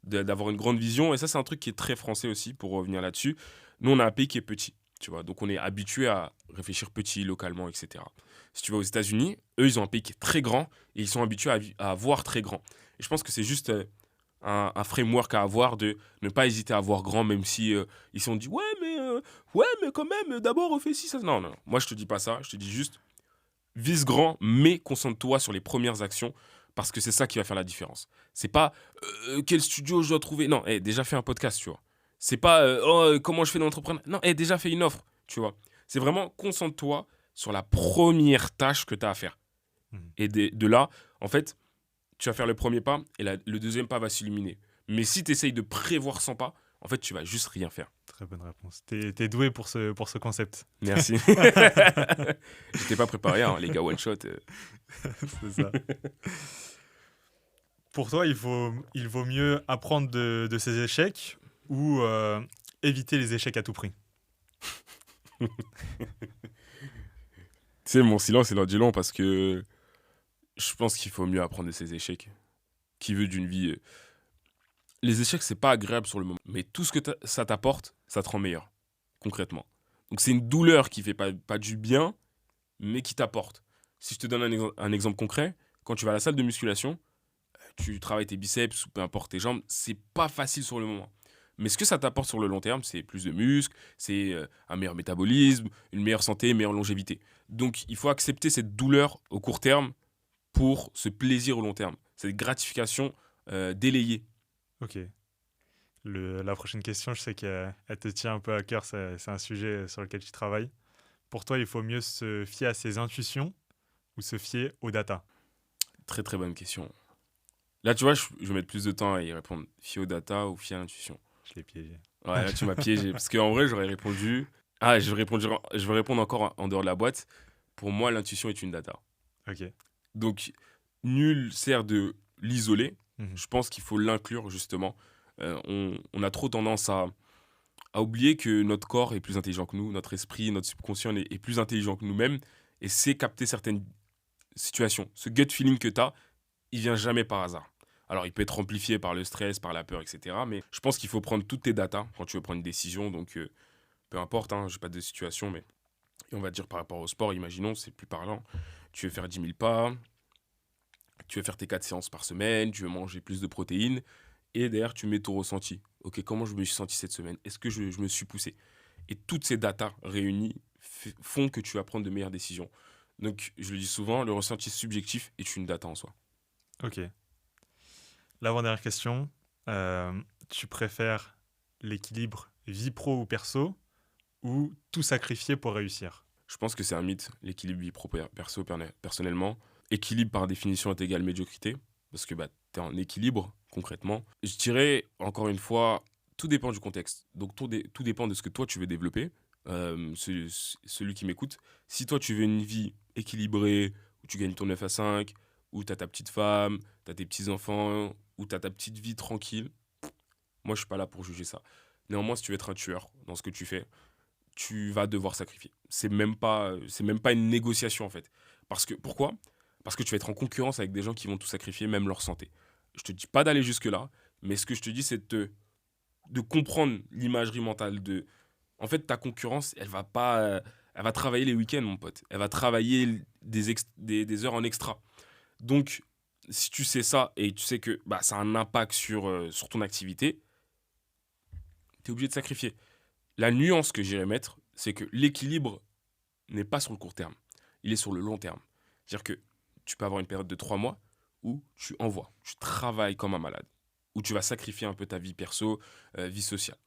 d'avoir une grande vision, et ça c'est un truc qui est très français aussi, pour revenir là-dessus. Nous on a un pays qui est petit, tu vois, donc on est habitué à réfléchir petit, localement, etc. Si tu vas aux États-Unis, eux ils ont un pays qui est très grand, et ils sont habitués à voir très grand. Et je pense que c'est juste un framework à avoir, de ne pas hésiter à voir grand, même si ils se sont dit ouais mais quand même d'abord on fait ci ça. Non, non, non, moi je te dis pas ça, je te dis juste vise grand, mais concentre-toi sur les premières actions, parce que c'est ça qui va faire la différence. C'est pas quel studio je dois trouver. Non, déjà fais un podcast, tu vois. C'est pas comment je fais dans l'entrepreneur. Non, déjà fais une offre, tu vois. C'est vraiment concentre-toi sur la première tâche que tu as à faire. Mhm. Et de là, en fait, tu vas faire le premier pas et le deuxième pas va s'illuminer. Mais si tu essayes de prévoir 100 pas, en fait, tu vas juste rien faire. Très bonne réponse. T'es doué pour ce concept. Merci. J'étais pas préparé, hein, les gars, one shot. C'est ça. Pour toi, il vaut mieux apprendre de ses échecs ou éviter les échecs à tout prix? Tu sais, mon silence, il en dit long, parce que je pense qu'il faut mieux apprendre de ses échecs. Qui veut d'une vie. Les échecs, c'est pas agréable sur le moment, mais tout ce que ça t'apporte, ça te rend meilleur, concrètement. Donc c'est une douleur qui fait pas du bien, mais qui t'apporte. Si je te donne un exemple concret, quand tu vas à la salle de musculation, tu travailles tes biceps ou peu importe tes jambes, c'est pas facile sur le moment. Mais ce que ça t'apporte sur le long terme, c'est plus de muscles, c'est un meilleur métabolisme, une meilleure santé, une meilleure longévité. Donc il faut accepter cette douleur au court terme pour ce plaisir au long terme, cette gratification délayée. Ok. La prochaine question, je sais qu'elle te tient un peu à cœur, c'est un sujet sur lequel tu travailles. Pour toi, il faut mieux se fier à ses intuitions ou se fier aux data? Très très bonne question. Là, tu vois, je vais mettre plus de temps à y répondre. Fier aux data ou fier à l'intuition? Je l'ai piégé. Ouais, là, tu m'as piégé. Parce qu'en vrai, j'aurais répondu. Ah, je vais répondre encore en dehors de la boîte. Pour moi, l'intuition est une data. Ok. Donc, nul sert de l'isoler. Mhm. Je pense qu'il faut l'inclure, justement. On a trop tendance à oublier que notre corps est plus intelligent que nous, notre esprit, notre subconscient est plus intelligent que nous-mêmes, et c'est capter certaines situations. Ce gut feeling que tu as, il vient jamais par hasard. Alors, il peut être amplifié par le stress, par la peur, etc. Mais je pense qu'il faut prendre toutes tes datas quand tu veux prendre une décision. Donc, peu importe, hein, je n'ai pas de situation, mais et on va dire par rapport au sport, imaginons, c'est plus parlant. Tu veux faire 10 000 pas, tu veux faire tes 4 séances par semaine, tu veux manger plus de protéines, et derrière, tu mets ton ressenti. Ok, comment je me suis senti cette semaine? Est-ce que je me suis poussé? Et toutes ces datas réunies font que tu vas prendre de meilleures décisions. Donc, je le dis souvent, le ressenti subjectif est une data en soi. Ok. L'avant-dernière question. Tu préfères l'équilibre vie pro ou perso, ou tout sacrifier pour réussir? Je pense que c'est un mythe, l'équilibre vie pro-perso, personnellement. Équilibre, par définition, est égal médiocrité, parce que tu es en équilibre, concrètement. Je dirais, encore une fois, tout dépend du contexte. Donc, tout dépend de ce que toi, tu veux développer, celui qui m'écoute. Si toi, tu veux une vie équilibrée, où tu gagnes ton 9 à 5, où tu as ta petite femme, tu as tes petits-enfants, où tu as ta petite vie tranquille, moi, je suis pas là pour juger ça. Néanmoins, si tu veux être un tueur dans ce que tu fais, tu vas devoir sacrifier. C'est même pas une négociation en fait. Pourquoi? Parce que tu vas être en concurrence avec des gens qui vont tout sacrifier, même leur santé. Je te dis pas d'aller jusque là, mais ce que je te dis, c'est de comprendre l'imagerie mentale de. En fait, ta concurrence, elle va pas, elle va travailler les week-ends, mon pote. Elle va travailler des heures en extra. Donc, si tu sais ça et tu sais que ça a un impact sur ton activité, tu es obligé de sacrifier. La nuance que j'irais mettre, c'est que l'équilibre n'est pas sur le court terme. Il est sur le long terme. C'est-à-dire que tu peux avoir une période de 3 mois où tu envoies, tu travailles comme un malade, où tu vas sacrifier un peu ta vie perso, vie sociale.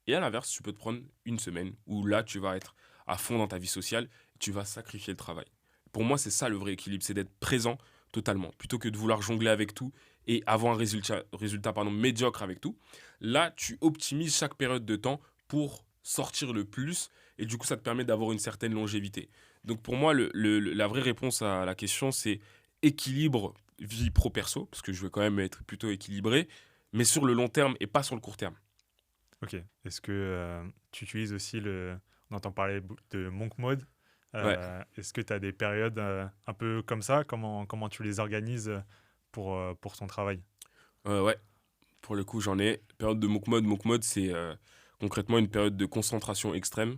Et à l'inverse, tu peux te prendre une semaine où là, tu vas être à fond dans ta vie sociale, et tu vas sacrifier le travail. Pour moi, c'est ça le vrai équilibre, c'est d'être présent totalement, plutôt que de vouloir jongler avec tout et avoir un résultat médiocre avec tout. Là, tu optimises chaque période de temps pour sortir le plus et du coup, ça te permet d'avoir une certaine longévité. Donc pour moi, la vraie réponse à la question, c'est équilibre vie pro-perso, parce que je veux quand même être plutôt équilibré, mais sur le long terme et pas sur le court terme. Ok. Est-ce que tu utilises aussi on entend parler de monk mode. Ouais. Est-ce que tu as des périodes un peu comme ça? Comment tu les organises pour ton travail? Ouais, pour le coup, j'en ai. Période de monk mode. Monk mode, c'est concrètement une période de concentration extrême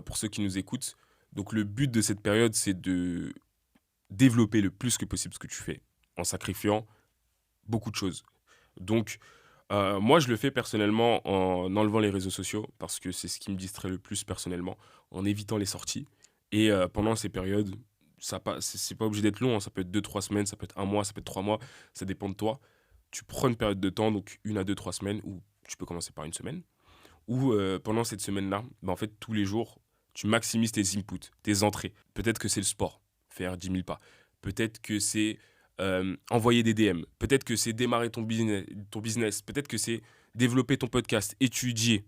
pour ceux qui nous écoutent. Donc le but de cette période, c'est de développer le plus que possible ce que tu fais en sacrifiant beaucoup de choses. Donc, moi, je le fais personnellement en enlevant les réseaux sociaux parce que c'est ce qui me distrait le plus personnellement, en évitant les sorties. Et pendant ces périodes, c'est pas obligé d'être long, hein, ça peut être 2 3 semaines, ça peut être un mois, ça peut être 3 mois, ça dépend de toi. Tu prends une période de temps, donc 1 à 2 3 semaines, ou tu peux commencer par une semaine, où pendant cette semaine-là, en fait, tous les jours, tu maximises tes inputs, tes entrées. Peut-être que c'est le sport, faire 10 000 pas. Peut-être que c'est envoyer des DM. Peut-être que c'est démarrer ton business. Peut-être que c'est développer ton podcast, étudier.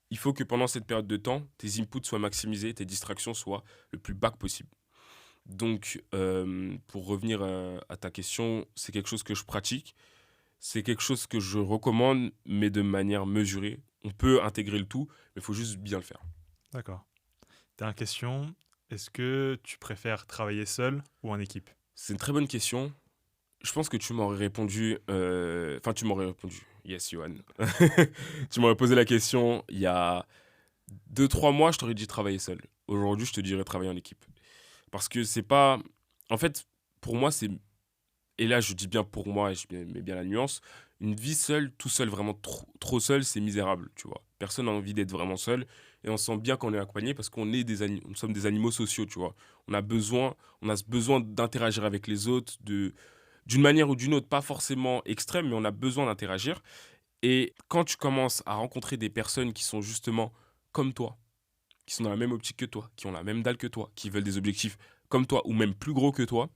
Il faut que pendant cette période de temps, tes inputs soient maximisés, tes distractions soient le plus bas que possible. Donc, pour revenir à ta question, c'est quelque chose que je pratique. C'est quelque chose que je recommande, mais de manière mesurée. On peut intégrer le tout, mais il faut juste bien le faire. D'accord. Dernière question. Est-ce que tu préfères travailler seul ou en équipe? C'est une très bonne question. Je pense que tu m'aurais répondu... Enfin, tu m'aurais répondu. Yes, Johan. Tu m'aurais posé la question il y a 2 3 mois, je t'aurais dit travailler seul. Aujourd'hui, je te dirais travailler en équipe. Parce que c'est pas... En fait, pour moi, c'est... Et là, je dis bien pour moi, et je mets bien la nuance. Une vie seule, tout seul, vraiment trop seul, c'est misérable, tu vois. Personne n'a envie d'être vraiment seul. Et on sent bien qu'on est accompagné parce qu'on est nous sommes des animaux sociaux, tu vois. On a ce besoin d'interagir avec les autres, d'une manière ou d'une autre, pas forcément extrême, mais on a besoin d'interagir. Et quand tu commences à rencontrer des personnes qui sont justement comme toi, qui sont dans la même optique que toi, qui ont la même dalle que toi, qui veulent des objectifs comme toi ou même plus gros que toi,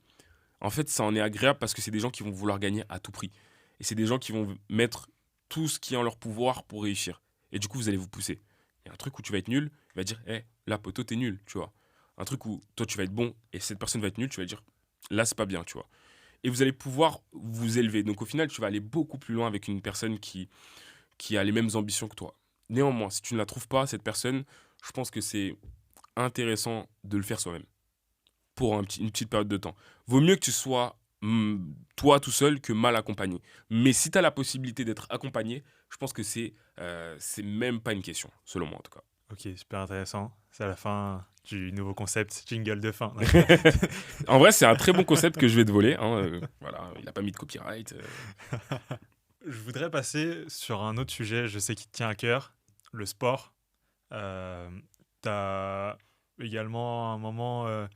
en fait, ça en est agréable parce que c'est des gens qui vont vouloir gagner à tout prix. Et c'est des gens qui vont mettre tout ce qui est en leur pouvoir pour réussir. Et du coup, vous allez vous pousser. Il y a un truc où tu vas être nul, il va dire, hé, là, poteau, t'es nul, tu vois. Un truc où toi, tu vas être bon et cette personne va être nulle, tu vas dire, là, c'est pas bien, tu vois. Et vous allez pouvoir vous élever. Donc au final, tu vas aller beaucoup plus loin avec une personne qui a les mêmes ambitions que toi. Néanmoins, si tu ne la trouves pas, cette personne, je pense que c'est intéressant de le faire soi-même pour une petite période de temps. Vaut mieux que tu sois toi tout seul que mal accompagné. Mais si tu as la possibilité d'être accompagné, je pense que c'est même pas une question, selon moi en tout cas. Ok, super intéressant. C'est à la fin du nouveau concept jingle de fin. En vrai, c'est un très bon concept que je vais te voler. Hein, voilà, il n'a pas mis de copyright. Je voudrais passer sur un autre sujet, je sais qu'il te tient à cœur, le sport. Tu as également à un moment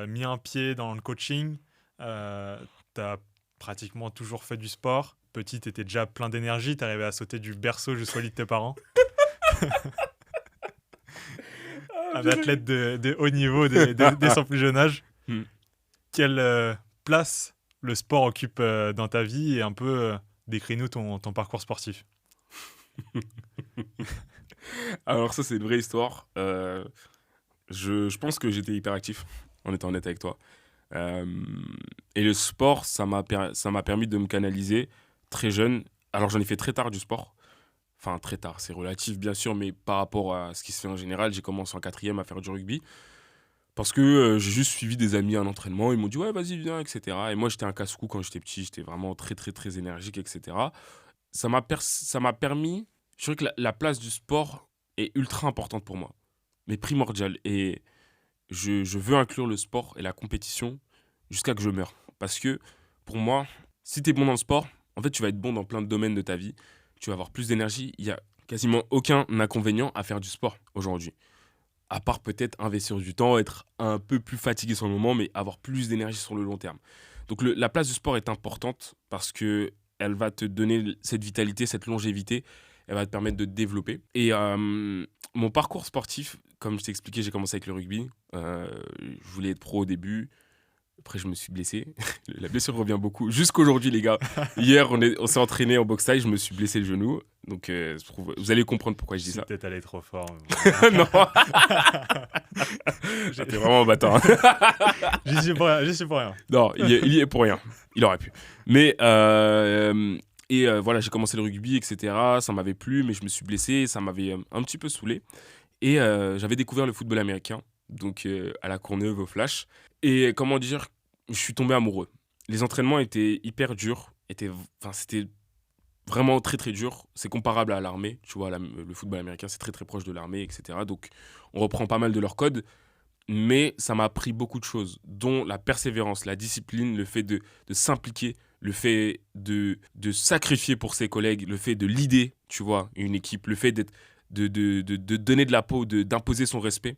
mis un pied dans le coaching. Tu as pratiquement toujours fait du sport. Petit, tu étais déjà plein d'énergie, tu arrivais à sauter du berceau jusqu'au lit de tes parents. Un athlète de haut niveau dès son plus jeune âge. Hmm. Quelle place le sport occupe dans ta vie et un peu décris-nous ton parcours sportif. Alors ça, c'est une vraie histoire. Je pense que j'étais hyper actif, en étant honnête avec toi. Et le sport, ça m'a permis de me canaliser très jeune. Alors j'en ai fait très tard du sport. Enfin, très tard, c'est relatif bien sûr, mais par rapport à ce qui se fait en général, j'ai commencé en 4e à faire du rugby. Parce que j'ai juste suivi des amis à un entraînement, ils m'ont dit ouais vas-y viens, etc. Et moi j'étais un casse-cou quand j'étais petit, j'étais vraiment très très très énergique, etc. Ça m'a permis, je dirais que la place du sport est ultra importante pour moi, mais primordiale. Et je veux inclure le sport et la compétition jusqu'à que je meure. Parce que pour moi, si tu es bon dans le sport, en fait tu vas être bon dans plein de domaines de ta vie, tu vas avoir plus d'énergie, il n'y a quasiment aucun inconvénient à faire du sport aujourd'hui. À part peut-être investir du temps, être un peu plus fatigué sur le moment, mais avoir plus d'énergie sur le long terme. Donc la place du sport est importante parce que elle va te donner cette vitalité, cette longévité, elle va te permettre de te développer. Et mon parcours sportif, comme je t'ai expliqué, j'ai commencé avec le rugby. Je voulais être pro au début. Après, je me suis blessé. La blessure revient beaucoup. Jusqu'aujourd'hui, les gars. Hier, on s'est entraîné en boxe taille. Je me suis blessé le genou. Donc, vous allez comprendre pourquoi je dis ça. Peut-être allé trop fort. Non. T'es vraiment bâtard. J'y suis pour rien. Non, il y est pour rien. Il aurait pu. Mais, voilà, j'ai commencé le rugby, etc. Ça m'avait plu, mais je me suis blessé. Ça m'avait un petit peu saoulé. Et j'avais découvert le football américain. Donc, à la Courneuve, au Flash. Et comment dire, je suis tombé amoureux. Les entraînements étaient hyper durs. C'était vraiment très très dur. C'est comparable à l'armée. Tu vois, le football américain, c'est très très proche de l'armée, etc. Donc, on reprend pas mal de leurs codes. Mais ça m'a appris beaucoup de choses, dont la persévérance, la discipline, le fait de s'impliquer, le fait de sacrifier pour ses collègues, le fait de leader, tu vois, une équipe, le fait de donner de la peau, d'imposer son respect.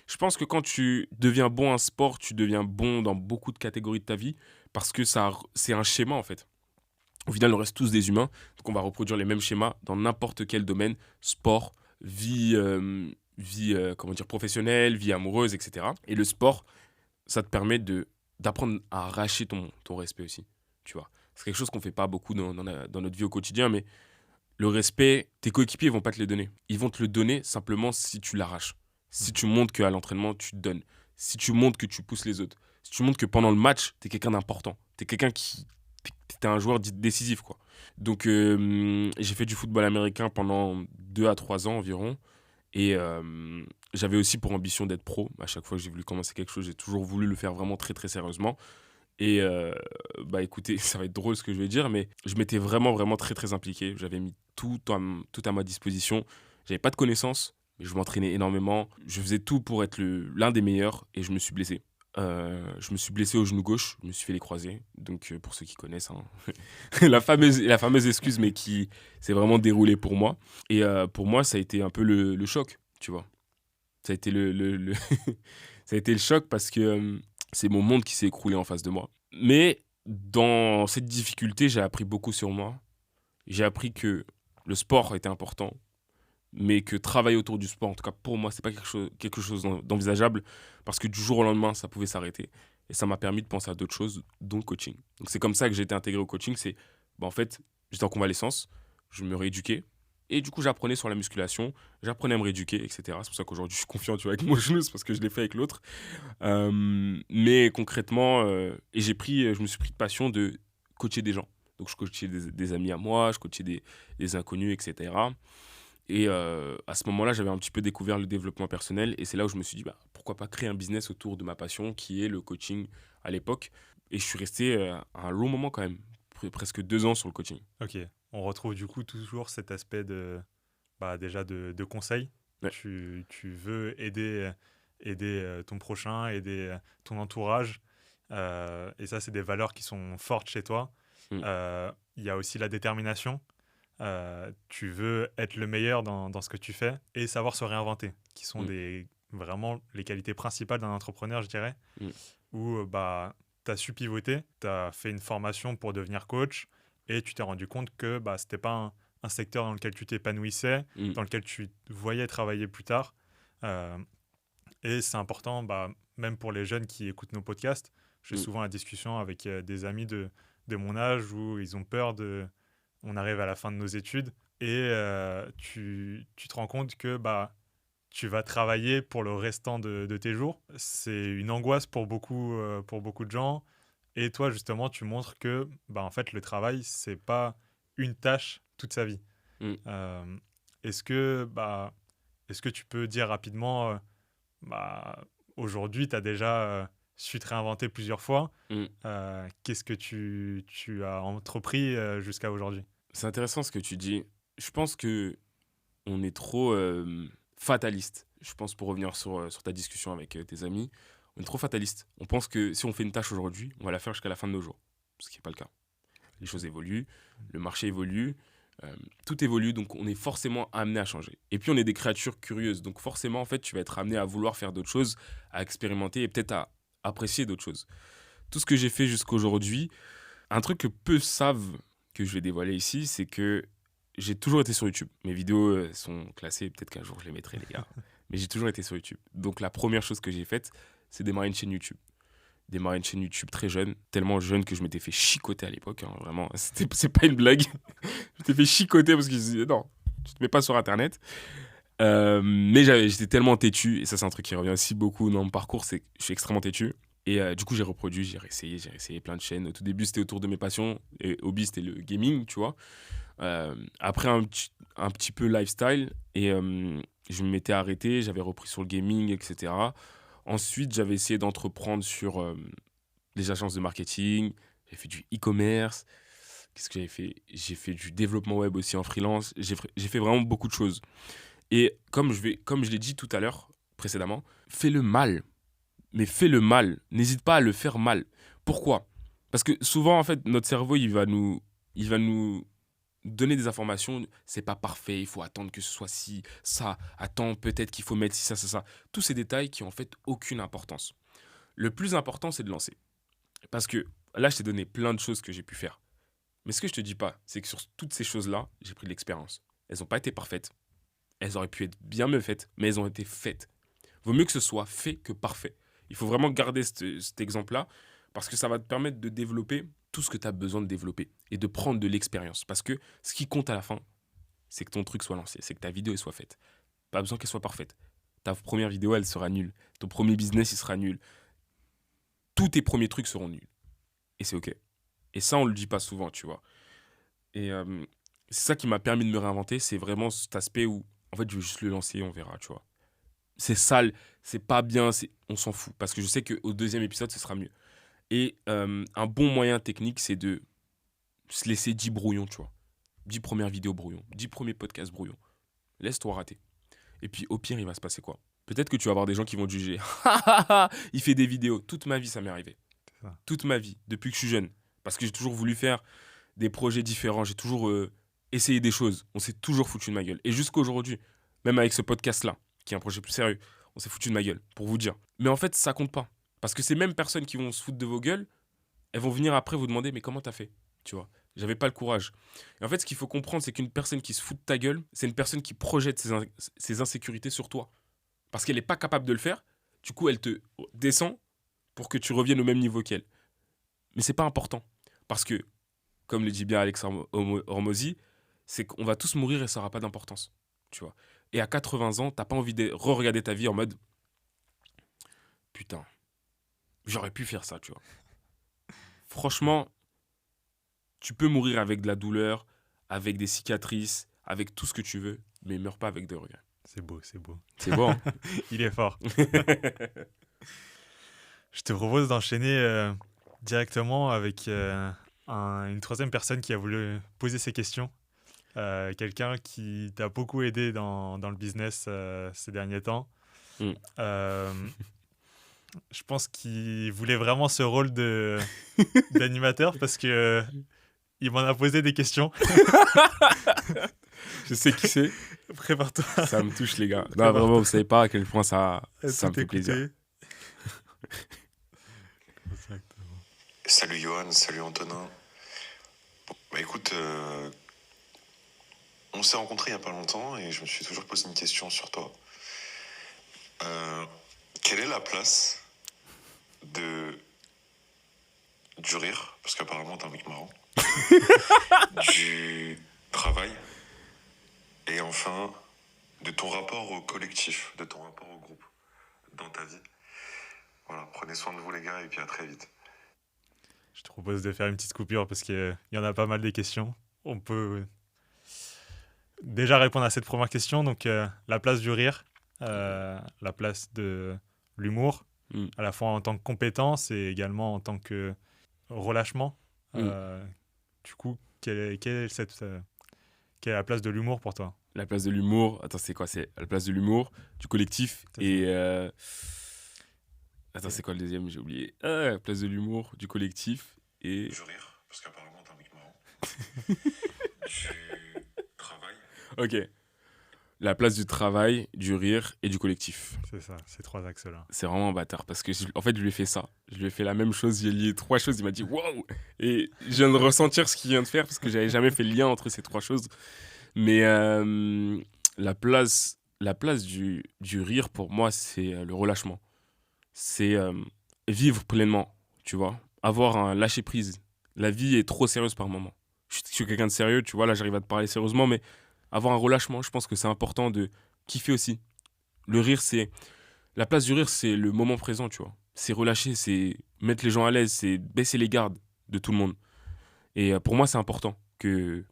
Je pense que quand tu deviens bon en sport, tu deviens bon dans beaucoup de catégories de ta vie parce que c'est un schéma en fait. Au final, on reste tous des humains, donc on va reproduire les mêmes schémas dans n'importe quel domaine, sport, vie professionnelle, vie amoureuse, etc. Et le sport, ça te permet d'apprendre à arracher ton respect aussi, tu vois. C'est quelque chose qu'on fait pas beaucoup dans notre vie au quotidien, mais le respect, tes coéquipiers vont pas te le donner. Ils vont te le donner simplement si tu l'arraches. Si tu montres qu'à l'entraînement, tu te donnes. Si tu montres que tu pousses les autres. Si tu montres que pendant le match, tu es quelqu'un d'important. Tu es quelqu'un t'es un joueur décisif, quoi. Donc, j'ai fait du football américain pendant 2 à 3 ans environ. Et j'avais aussi pour ambition d'être pro. À chaque fois que j'ai voulu commencer quelque chose, j'ai toujours voulu le faire vraiment très, très sérieusement. Et écoutez, ça va être drôle ce que je vais dire, mais je m'étais vraiment, vraiment très, très impliqué. J'avais mis tout à ma disposition. J'avais pas de connaissances. Je m'entraînais énormément. Je faisais tout pour être l'un des meilleurs et je me suis blessé. Je me suis blessé au genou gauche. Je me suis fait les croisés. Donc, pour ceux qui connaissent, hein, la fameuse excuse, mais qui s'est vraiment déroulée pour moi. Et pour moi, ça a été un peu le choc, tu vois. Ça a été ça a été le choc parce que c'est mon monde qui s'est écroulé en face de moi. Mais dans cette difficulté, j'ai appris beaucoup sur moi. J'ai appris que le sport était important, mais que travailler autour du sport, en tout cas pour moi, c'est pas quelque chose d'envisageable parce que du jour au lendemain, ça pouvait s'arrêter. Et ça m'a permis de penser à d'autres choses, dont le coaching. Donc c'est comme ça que j'ai été intégré au coaching. En fait, j'étais en convalescence, je me rééduquais. Et du coup, j'apprenais sur la musculation, j'apprenais à me rééduquer, etc. C'est pour ça qu'aujourd'hui, je suis confiant tu vois, avec mon genou, c'est parce que je l'ai fait avec l'autre. Mais concrètement, je me suis pris de passion de coacher des gens. Donc je coachais des amis à moi, je coachais des inconnus, etc. Et à ce moment-là, j'avais un petit peu découvert le développement personnel. Et c'est là où je me suis dit, pourquoi pas créer un business autour de ma passion, qui est le coaching à l'époque. Et je suis resté un long moment quand même, presque 2 ans sur le coaching. Ok, on retrouve du coup toujours cet aspect déjà de conseil. Ouais. Tu veux aider ton prochain, aider ton entourage. Et ça, c'est des valeurs qui sont fortes chez toi. Il y a aussi la détermination. Tu veux être le meilleur dans ce que tu fais et savoir se réinventer, qui sont vraiment les qualités principales d'un entrepreneur, je dirais, où tu as su pivoter, tu as fait une formation pour devenir coach et tu t'es rendu compte que c'était pas un secteur dans lequel tu t'épanouissais, dans lequel tu te voyais travailler plus tard. Et c'est important, même pour les jeunes qui écoutent nos podcasts. J'ai souvent la discussion avec des amis de mon âge où ils ont peur on arrive à la fin de nos études et tu te rends compte que tu vas travailler pour le restant de tes jours. C'est une angoisse pour beaucoup de gens. Et toi, justement, tu montres que en fait, le travail, c'est pas une tâche toute sa vie. Est-ce que tu peux dire rapidement, aujourd'hui, tu as déjà su te réinventer plusieurs fois. Qu'est-ce que tu as entrepris jusqu'à aujourd'hui? C'est intéressant ce que tu dis. Je pense que on est trop fataliste. Je pense, pour revenir sur ta discussion avec tes amis, on est trop fataliste. On pense que si on fait une tâche aujourd'hui, on va la faire jusqu'à la fin de nos jours. Ce qui n'est pas le cas. Les choses évoluent, le marché évolue, tout évolue, donc on est forcément amené à changer. Et puis on est des créatures curieuses, donc forcément en fait tu vas être amené à vouloir faire d'autres choses, à expérimenter et peut-être à apprécier d'autres choses. Tout ce que j'ai fait jusqu'à aujourd'hui, un truc que peu savent, que je vais dévoiler ici, c'est que j'ai toujours été sur YouTube. Mes vidéos sont classées, peut-être qu'un jour je les mettrai, les gars. Mais j'ai toujours été sur YouTube. Donc la première chose que j'ai faite, c'est démarrer une chaîne YouTube. Démarrer une chaîne YouTube très jeune, tellement jeune que je m'étais fait chicoter à l'époque, hein, vraiment, c'est pas une blague. Je m'étais fait chicoter parce que je disais non, tu te mets pas sur Internet. Mais j'étais tellement têtu, et ça c'est un truc qui revient aussi beaucoup dans mon parcours, c'est que je suis extrêmement têtu. Et du coup j'ai reproduit, j'ai essayé plein de chaînes. Au tout début c'était autour de mes passions, et hobby c'était le gaming, tu vois. Après un petit peu lifestyle, et je m'étais arrêté, j'avais repris sur le gaming, etc. Ensuite, j'avais essayé d'entreprendre sur les agences de marketing. J'ai fait du e-commerce. Qu'est-ce que j'avais fait? J'ai fait du développement web aussi en freelance. J'ai fait vraiment beaucoup de choses. Et comme je l'ai dit tout à l'heure, précédemment, fais-le mal. Mais fais-le mal. N'hésite pas à le faire mal. Pourquoi? Parce que souvent, en fait, notre cerveau, il va nous donner des informations. C'est pas parfait, il faut attendre que ce soit ci, ça. Attends, peut-être qu'il faut mettre ci, ça. Tous ces détails qui ont en fait aucune importance. Le plus important, c'est de lancer. Parce que là, je t'ai donné plein de choses que j'ai pu faire. Mais ce que je te dis pas, c'est que sur toutes ces choses-là, j'ai pris de l'expérience. Elles n'ont pas été parfaites. Elles auraient pu être bien mieux faites, mais elles ont été faites. Vaut mieux que ce soit fait que parfait. Il faut vraiment garder cet exemple-là, parce que ça va te permettre de développer tout ce que tu as besoin de développer et de prendre de l'expérience. Parce que ce qui compte à la fin, c'est que ton truc soit lancé, c'est que ta vidéo elle soit faite. Pas besoin qu'elle soit parfaite. Ta première vidéo, elle sera nulle. Ton premier business, il sera nul. Tous tes premiers trucs seront nuls. Et c'est OK. Et ça, on le dit pas souvent, tu vois. Et c'est ça qui m'a permis de me réinventer. C'est vraiment cet aspect où, en fait, je vais juste le lancer et on verra, tu vois. C'est sale, c'est pas bien, on s'en fout. Parce que je sais qu'au deuxième épisode, ce sera mieux. Et un bon moyen technique, c'est de se laisser 10 brouillons, tu vois. 10 premières vidéos brouillons, 10 premiers podcasts brouillons. Laisse-toi rater. Et puis, au pire, il va se passer quoi? Peut-être que tu vas avoir des gens qui vont te juger. Il fait des vidéos. Toute ma vie, ça m'est arrivé. Toute ma vie, depuis que je suis jeune. Parce que j'ai toujours voulu faire des projets différents. J'ai toujours essayé des choses. On s'est toujours foutu de ma gueule. Et jusqu'à aujourd'hui, même avec ce podcast-là, qui est un projet plus sérieux, on s'est foutu de ma gueule, pour vous dire. Mais en fait, ça compte pas. Parce que ces mêmes personnes qui vont se foutre de vos gueules, elles vont venir après vous demander « Mais comment t'as fait ?» Tu vois, j'avais pas le courage. Et en fait, ce qu'il faut comprendre, c'est qu'une personne qui se fout de ta gueule, c'est une personne qui projette ses insécurités sur toi. Parce qu'elle n'est pas capable de le faire. Du coup, elle te descend pour que tu reviennes au même niveau qu'elle. Mais c'est pas important. Parce que, comme le dit bien Alex Hormozy, c'est qu'on va tous mourir et ça n'aura pas d'importance. Tu vois. Et à 80 ans, t'as pas envie de re-regarder ta vie en mode « Putain, j'aurais pu faire ça, tu vois. » Franchement, tu peux mourir avec de la douleur, avec des cicatrices, avec tout ce que tu veux, mais meurs pas avec des regrets. C'est beau, c'est beau. C'est beau, hein? Il est fort. Je te propose d'enchaîner directement avec une troisième personne qui a voulu poser ses questions. Quelqu'un qui t'a beaucoup aidé dans le business ces derniers temps. Je pense qu'il voulait vraiment ce rôle d'animateur parce que il m'en a posé des questions. Je sais qui c'est. Prépare-toi. Ça me touche, les gars. Non, vraiment, vous savez pas à quel point ça me fait plaisir. Salut Johan, salut Antonin. Bon, écoute, On s'est rencontrés il n'y a pas longtemps et je me suis toujours posé une question sur toi. Quelle est la place du rire, parce qu'apparemment t'es un mec marrant, du travail, et enfin de ton rapport au collectif, de ton rapport au groupe dans ta vie. Voilà, prenez soin de vous les gars et puis à très vite. Je te propose de faire une petite coupure parce qu'il y en a pas mal des questions. On peut déjà répondre à cette première question. Donc, la place du rire, la place de l'humour, à la fois en tant que compétence et également en tant que relâchement. Du coup, quelle est la place de l'humour pour toi? La place de l'humour, attends, c'est quoi? C'est la place de l'humour, du collectif et... Attends, c'est quoi le deuxième? J'ai oublié. La place de l'humour, du collectif et... Du rire, parce qu'apparemment t'es un mec marrant. Du travail. Ok. La place du travail, du rire et du collectif. C'est ça, ces 3 axes-là. C'est vraiment un bâtard parce que, en fait, je lui ai fait ça. Je lui ai fait la même chose, j'ai lié 3 choses, il m'a dit « Wow !» Et je viens de ressentir ce qu'il vient de faire parce que j'avais jamais fait le lien entre ces 3 choses. Mais la place du rire, pour moi, c'est le relâchement. C'est vivre pleinement, tu vois. Avoir un lâcher-prise. La vie est trop sérieuse par moment. Je suis quelqu'un de sérieux, tu vois, là, j'arrive à te parler sérieusement, mais avoir un relâchement, je pense que c'est important de kiffer aussi. Le rire, c'est... La place du rire, c'est le moment présent, tu vois. C'est relâcher, c'est mettre les gens à l'aise, c'est baisser les gardes de tout le monde. Et pour moi, c'est important que...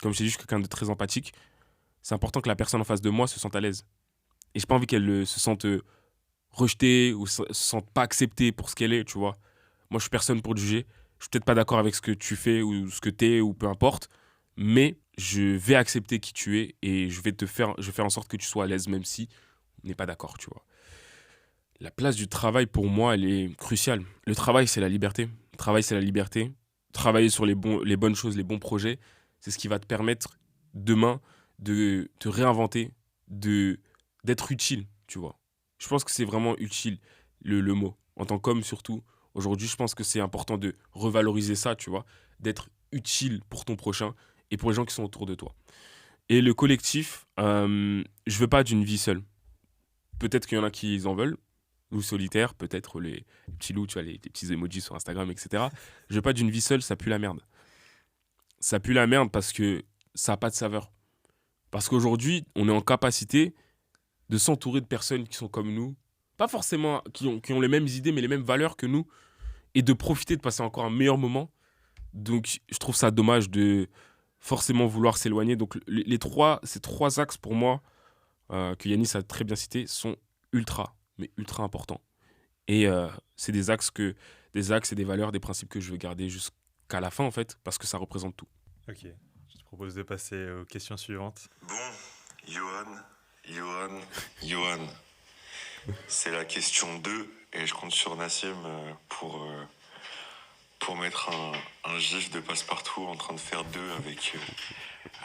Comme je t'ai dit, je suis quelqu'un de très empathique. C'est important que la personne en face de moi se sente à l'aise. Et j'ai pas envie qu'elle se sente rejetée ou se sente pas acceptée pour ce qu'elle est, tu vois. Moi, je suis personne pour te juger. Je suis peut-être pas d'accord avec ce que tu fais ou ce que t'es ou peu importe. Mais je vais accepter qui tu es et je vais faire en sorte que tu sois à l'aise même si on n'est pas d'accord, tu vois. La place du travail, pour moi, elle est cruciale. Le travail, c'est la liberté. Le travail, c'est la liberté. Travailler sur les bonnes choses, les bons projets, c'est ce qui va te permettre demain de te réinventer, d'être utile, tu vois. Je pense que c'est vraiment utile, le mot. En tant qu'homme, surtout, aujourd'hui, je pense que c'est important de revaloriser ça, tu vois, d'être utile pour ton prochain et pour les gens qui sont autour de toi. Et le collectif, je veux pas d'une vie seule. Peut-être qu'il y en a qui en veulent, loups solitaires, peut-être les petits loups, tu vois, les petits emojis sur Instagram, etc. Je veux pas d'une vie seule, ça pue la merde. Ça pue la merde parce que ça n'a pas de saveur. Parce qu'aujourd'hui, on est en capacité de s'entourer de personnes qui sont comme nous, pas forcément qui ont les mêmes idées, mais les mêmes valeurs que nous, et de profiter de passer encore un meilleur moment. Donc, je trouve ça dommage de forcément vouloir s'éloigner. Donc, ces 3 axes pour moi, que Yanis a très bien cités, sont ultra importants. Et c'est des axes et des valeurs, des principes que je veux garder jusqu'à la fin, en fait, parce que ça représente tout. Ok, je te propose de passer aux questions suivantes. Bon, Johan, c'est la question 2 et je compte sur Nassim pour mettre un gif de Passepartout en train de faire 2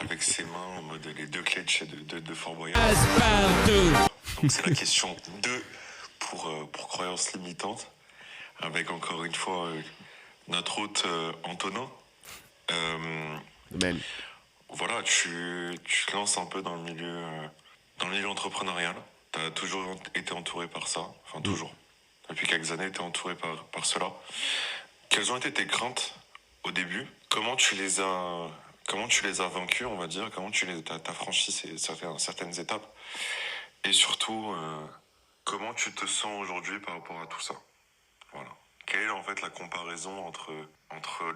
avec ses mains en mode les 2 clés de Fort Boyard. Donc c'est la question 2 pour croyances limitantes avec encore une fois notre hôte Antonin. Voilà, tu te lances un peu dans le milieu entrepreneurial. Tu as toujours été entouré par ça, enfin toujours. Depuis quelques années, tu es entouré par cela. Quelles ont été tes craintes au début? Comment tu les as vaincues, on va dire? Comment tu as franchi certaines étapes? Et surtout, comment tu te sens aujourd'hui par rapport à tout ça? Voilà. Quelle est en fait la comparaison entre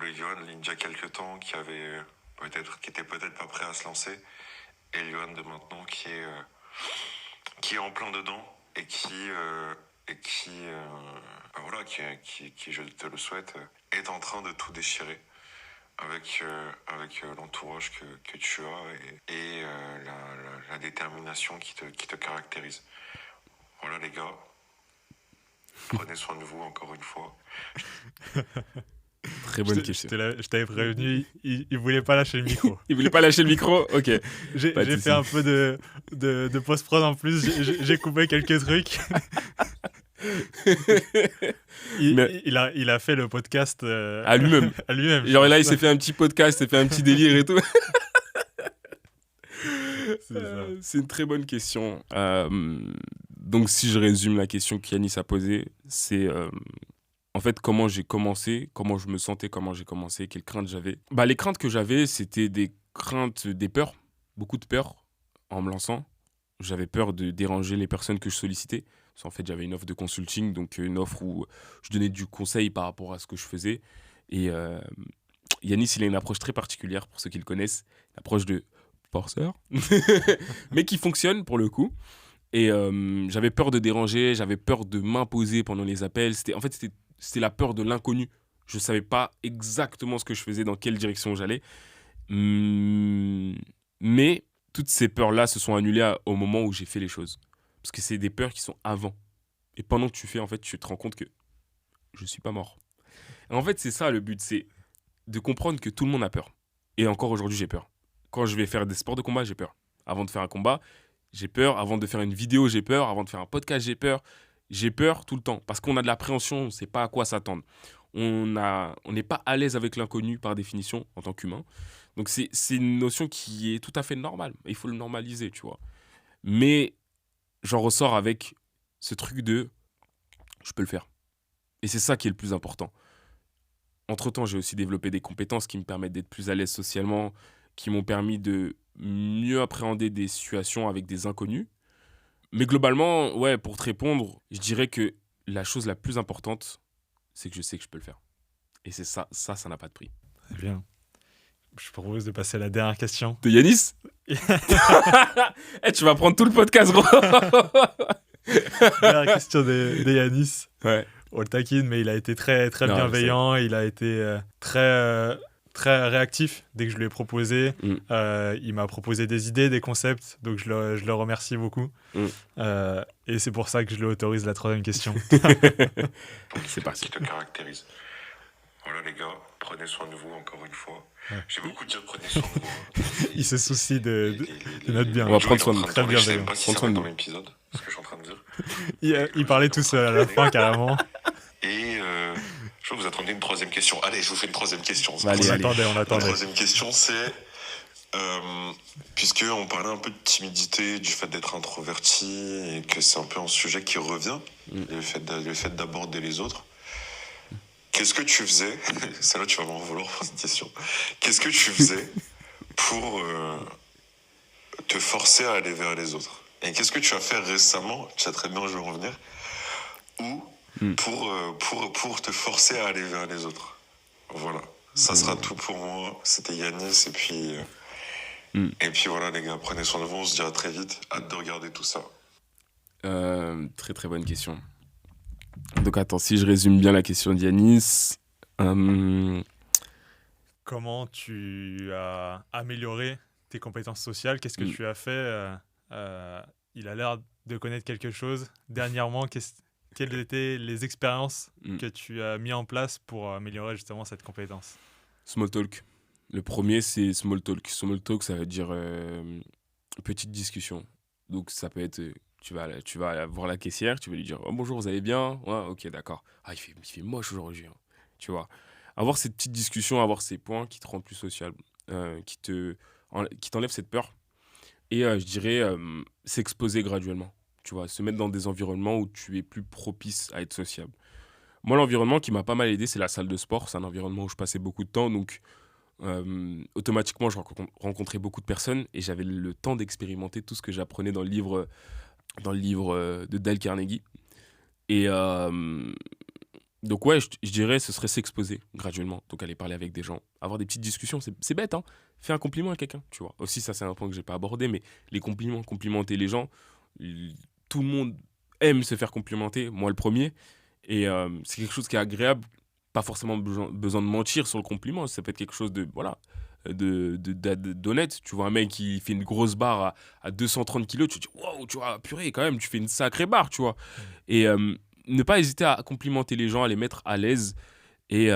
le Johan il y a quelques temps qui était peut-être pas prêt à se lancer et le Johan de maintenant qui est en plein dedans et qui je te le souhaite est en train de tout déchirer avec l'entourage que tu as et la détermination qui te caractérise. Voilà les gars, prenez soin de vous encore une fois. Très bonne question. Je t'avais prévenu, il voulait pas lâcher le micro. Il voulait pas lâcher le micro? Ok. J'ai fait un peu de post-prod en plus, j'ai coupé quelques trucs. Il a fait le podcast à lui-même. À lui-même. Genre là, il s'est fait un petit podcast, il s'est fait un petit délire et tout. C'est ça. C'est une très bonne question. Donc, si je résume la question qu'Yanis a posée, c'est en fait comment j'ai commencé, comment je me sentais, comment j'ai commencé, quelles craintes j'avais. Bah, les craintes que j'avais, c'était des craintes, des peurs, beaucoup de peurs en me lançant. J'avais peur de déranger les personnes que je sollicitais. Parce qu'en fait, j'avais une offre de consulting, donc une offre où je donnais du conseil par rapport à ce que je faisais. Et Yanis, il a une approche très particulière, pour ceux qui le connaissent, une approche de forceur, mais qui fonctionne pour le coup. Et j'avais peur de déranger, j'avais peur de m'imposer pendant les appels. C'était la peur de l'inconnu. Je ne savais pas exactement ce que je faisais, dans quelle direction j'allais. Mais toutes ces peurs-là se sont annulées au moment où j'ai fait les choses. Parce que c'est des peurs qui sont avant. Et pendant que tu fais, en fait, tu te rends compte que je ne suis pas mort. Et en fait, c'est ça le but, c'est de comprendre que tout le monde a peur. Et encore aujourd'hui, j'ai peur. Quand je vais faire des sports de combat, j'ai peur. Avant de faire un combat, j'ai peur. Avant de faire une vidéo, j'ai peur. Avant de faire un podcast, j'ai peur. J'ai peur tout le temps. Parce qu'on a de l'appréhension, on ne sait pas à quoi s'attendre. On n'est pas à l'aise avec l'inconnu par définition, en tant qu'humain. Donc c'est une notion qui est tout à fait normale. Il faut le normaliser, tu vois. Mais j'en ressors avec ce truc de « je peux le faire ». Et c'est ça qui est le plus important. Entre-temps, j'ai aussi développé des compétences qui me permettent d'être plus à l'aise socialement, qui m'ont permis de mieux appréhender des situations avec des inconnus. Mais globalement, ouais, pour te répondre, je dirais que la chose la plus importante, c'est que je sais que je peux le faire. Et c'est ça n'a pas de prix. Très bien. Je propose de passer à la dernière question. De Yanis. Tu vas prendre tout le podcast, gros. Dernière question de Yanis. Ouais. On le taquine, mais il a été très, très Non, bienveillant. Il a été très réactif dès que je lui ai proposé. Il m'a proposé des idées, des concepts. Donc, je le remercie beaucoup. Et c'est pour ça que je lui autorise la troisième question. C'est parti. Qui te caractérise. Voilà les gars, prenez soin de vous encore une fois. Ouais. J'ai beaucoup de dire prenez soin de vous. Il se soucie de notre bien. On va prendre soin de nous. Très Je sais bienveillant. pas si Prendre ça soin va de dans nous. l'épisode, ce que je suis en train de dire. Il parlait tout seul à la fin, carrément. Et je vois que vous attendez une troisième question. Allez, je vous fais une troisième question. Allez, On allez. attendait. La troisième question, c'est puisque on parlait un peu de timidité, du fait d'être introverti, et que c'est un peu un sujet qui revient, le fait d'aborder les autres. Qu'est-ce que tu faisais celle-là, tu vas m'en vouloir pour cette question. Qu'est-ce que tu faisais pour te forcer à aller vers les autres? Et qu'est-ce que tu as fait récemment, tu sais très bien où je veux en venir, ou pour te forcer à aller vers les autres? Voilà. Ça sera tout pour moi. C'était Yanis. Et puis voilà, les gars, prenez soin de vous. On se dit à très vite. Hâte de regarder tout ça. Très très bonne question. Donc attends, si je résume bien la question d'Yanis. Comment tu as amélioré tes compétences sociales? Qu'est-ce que tu as fait? Il a l'air de connaître quelque chose. Dernièrement, quelles étaient les expériences que tu as mis en place pour améliorer justement cette compétence? Small talk. Le premier, c'est small talk. Small talk, ça veut dire petite discussion. Donc ça peut être, tu vas voir la caissière, tu vas lui dire « Oh, bonjour, vous allez bien ?» Ouais, ok, d'accord. Ah, il fait moche aujourd'hui. Hein. Tu vois. Avoir cette petite discussion, avoir ces points qui te rendent plus sociable, qui t'enlèvent cette peur. Et je dirais s'exposer graduellement. Tu vois, se mettre dans des environnements où tu es plus propice à être sociable. Moi, l'environnement qui m'a pas mal aidé, c'est la salle de sport. C'est un environnement où je passais beaucoup de temps. Donc, automatiquement, je rencontrais beaucoup de personnes et j'avais le temps d'expérimenter tout ce que j'apprenais dans le livre de Dale Carnegie. Et donc, ouais, je dirais ce serait s'exposer graduellement. Donc, aller parler avec des gens, avoir des petites discussions. C'est bête, hein. Fais un compliment à quelqu'un, tu vois. Aussi, ça, c'est un point que j'ai pas abordé, mais les compliments, complimenter les gens, tout le monde aime se faire complimenter, moi le premier. Et c'est quelque chose qui est agréable. Pas forcément besoin de mentir sur le compliment. Ça peut être quelque chose d'honnête. Tu vois un mec qui fait une grosse barre à 230 kilos, tu te dis waouh, tu vois, purée, quand même, tu fais une sacrée barre, tu vois. Et ne pas hésiter à complimenter les gens, à les mettre à l'aise. Et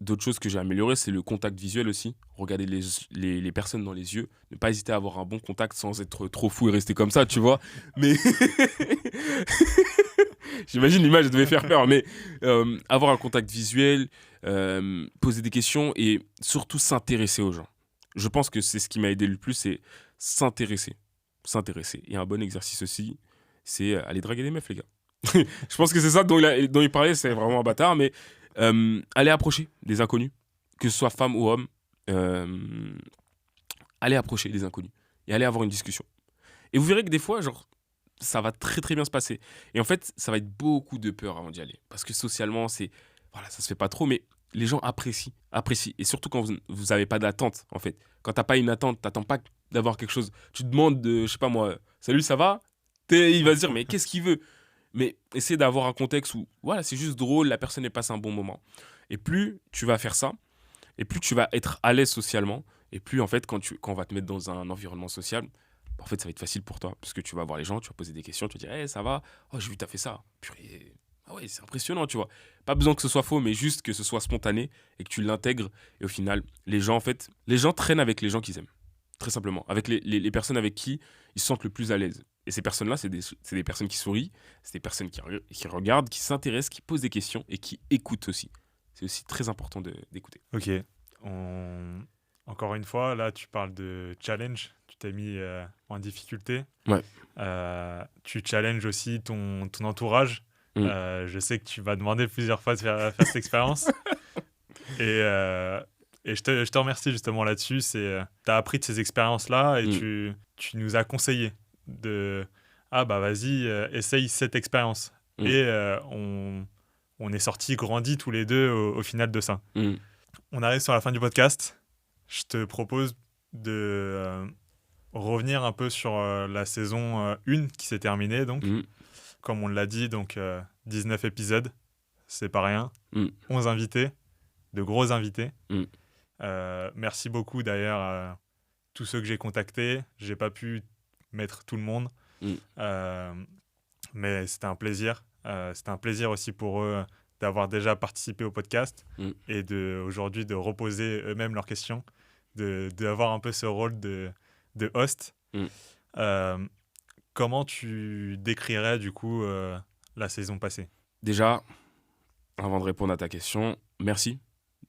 d'autres choses que j'ai améliorées, c'est le contact visuel aussi. Regarder les personnes dans les yeux. Ne pas hésiter à avoir un bon contact sans être trop fou et rester comme ça, tu vois. Mais j'imagine l'image devait faire peur, mais avoir un contact visuel, poser des questions et surtout s'intéresser aux gens. Je pense que c'est ce qui m'a aidé le plus, c'est s'intéresser. s'intéresser. Et un bon exercice aussi, c'est aller draguer des meufs, les gars. Je pense que c'est ça dont il parlait, c'est vraiment un bâtard, mais aller approcher des inconnus, que ce soit femme ou homme, aller approcher des inconnus et aller avoir une discussion. Et vous verrez que des fois, genre, ça va très très bien se passer. Et en fait, ça va être beaucoup de peur avant d'y aller. Parce que socialement, voilà, ça se fait pas trop, mais les gens apprécient. Et surtout quand vous n'avez pas d'attente, en fait. Quand t'as pas une attente, t'attends pas d'avoir quelque chose. Tu te demandes je sais pas moi, salut, ça va? Il va se dire, mais qu'est-ce qu'il veut? Mais essaie d'avoir un contexte où, voilà, c'est juste drôle, la personne passe un bon moment. Et plus tu vas faire ça, et plus tu vas être à l'aise socialement, et plus, en fait, quand on va te mettre dans un environnement social, en fait, ça va être facile pour toi, parce que tu vas voir les gens, tu vas poser des questions, tu vas dire, hey, ça va? Oh, j'ai vu, t'as fait ça. Purée. Ah ouais, c'est impressionnant, tu vois. Pas besoin que ce soit faux, mais juste que ce soit spontané et que tu l'intègres. Et au final, les gens traînent avec les gens qu'ils aiment. Très simplement. Avec les personnes avec qui ils se sentent le plus à l'aise. Et ces personnes-là, c'est des personnes qui sourient, c'est des personnes qui regardent, qui s'intéressent, qui posent des questions et qui écoutent aussi. C'est aussi très important d'écouter. Ok. Encore une fois, là, tu parles de challenge. Tu t'es mis en difficulté. Ouais. Tu challenges aussi ton entourage. Je sais que tu m'as demandé plusieurs fois de faire cette expérience. Et je te remercie justement là-dessus. Tu as appris de ces expériences-là et tu nous as conseillé vas-y, essaye cette expérience. Et on est sortis grandis tous les deux au final de ça. On arrive sur la fin du podcast. Je te propose de revenir un peu sur la saison 1 qui s'est terminée. Donc, comme on l'a dit, 19 épisodes, c'est pas rien. 11 invités, de gros invités. Merci beaucoup d'ailleurs à tous ceux que j'ai contactés. J'ai pas pu mettre tout le monde, mais c'était un plaisir. C'était un plaisir aussi pour eux d'avoir déjà participé au podcast et aujourd'hui de reposer eux-mêmes leurs questions, d'avoir un peu ce rôle de host. Comment tu décrirais du coup la saison passée? Déjà, avant de répondre à ta question, merci.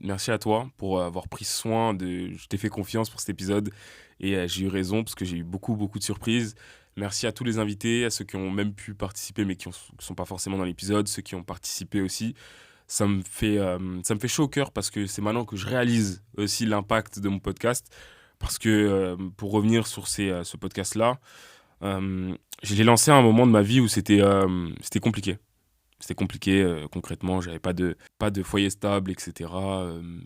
Merci à toi pour avoir pris soin Je t'ai fait confiance pour cet épisode et j'ai eu raison parce que j'ai eu beaucoup, beaucoup de surprises. Merci à tous les invités, à ceux qui ont même pu participer mais qui ne sont pas forcément dans l'épisode, ceux qui ont participé aussi. Ça me fait chaud au cœur parce que c'est maintenant que je réalise aussi l'impact de mon podcast. Parce que pour revenir sur ce podcast-là, je l'ai lancé à un moment de ma vie où c'était compliqué. C'était compliqué, concrètement, j'avais pas de foyer stable, etc.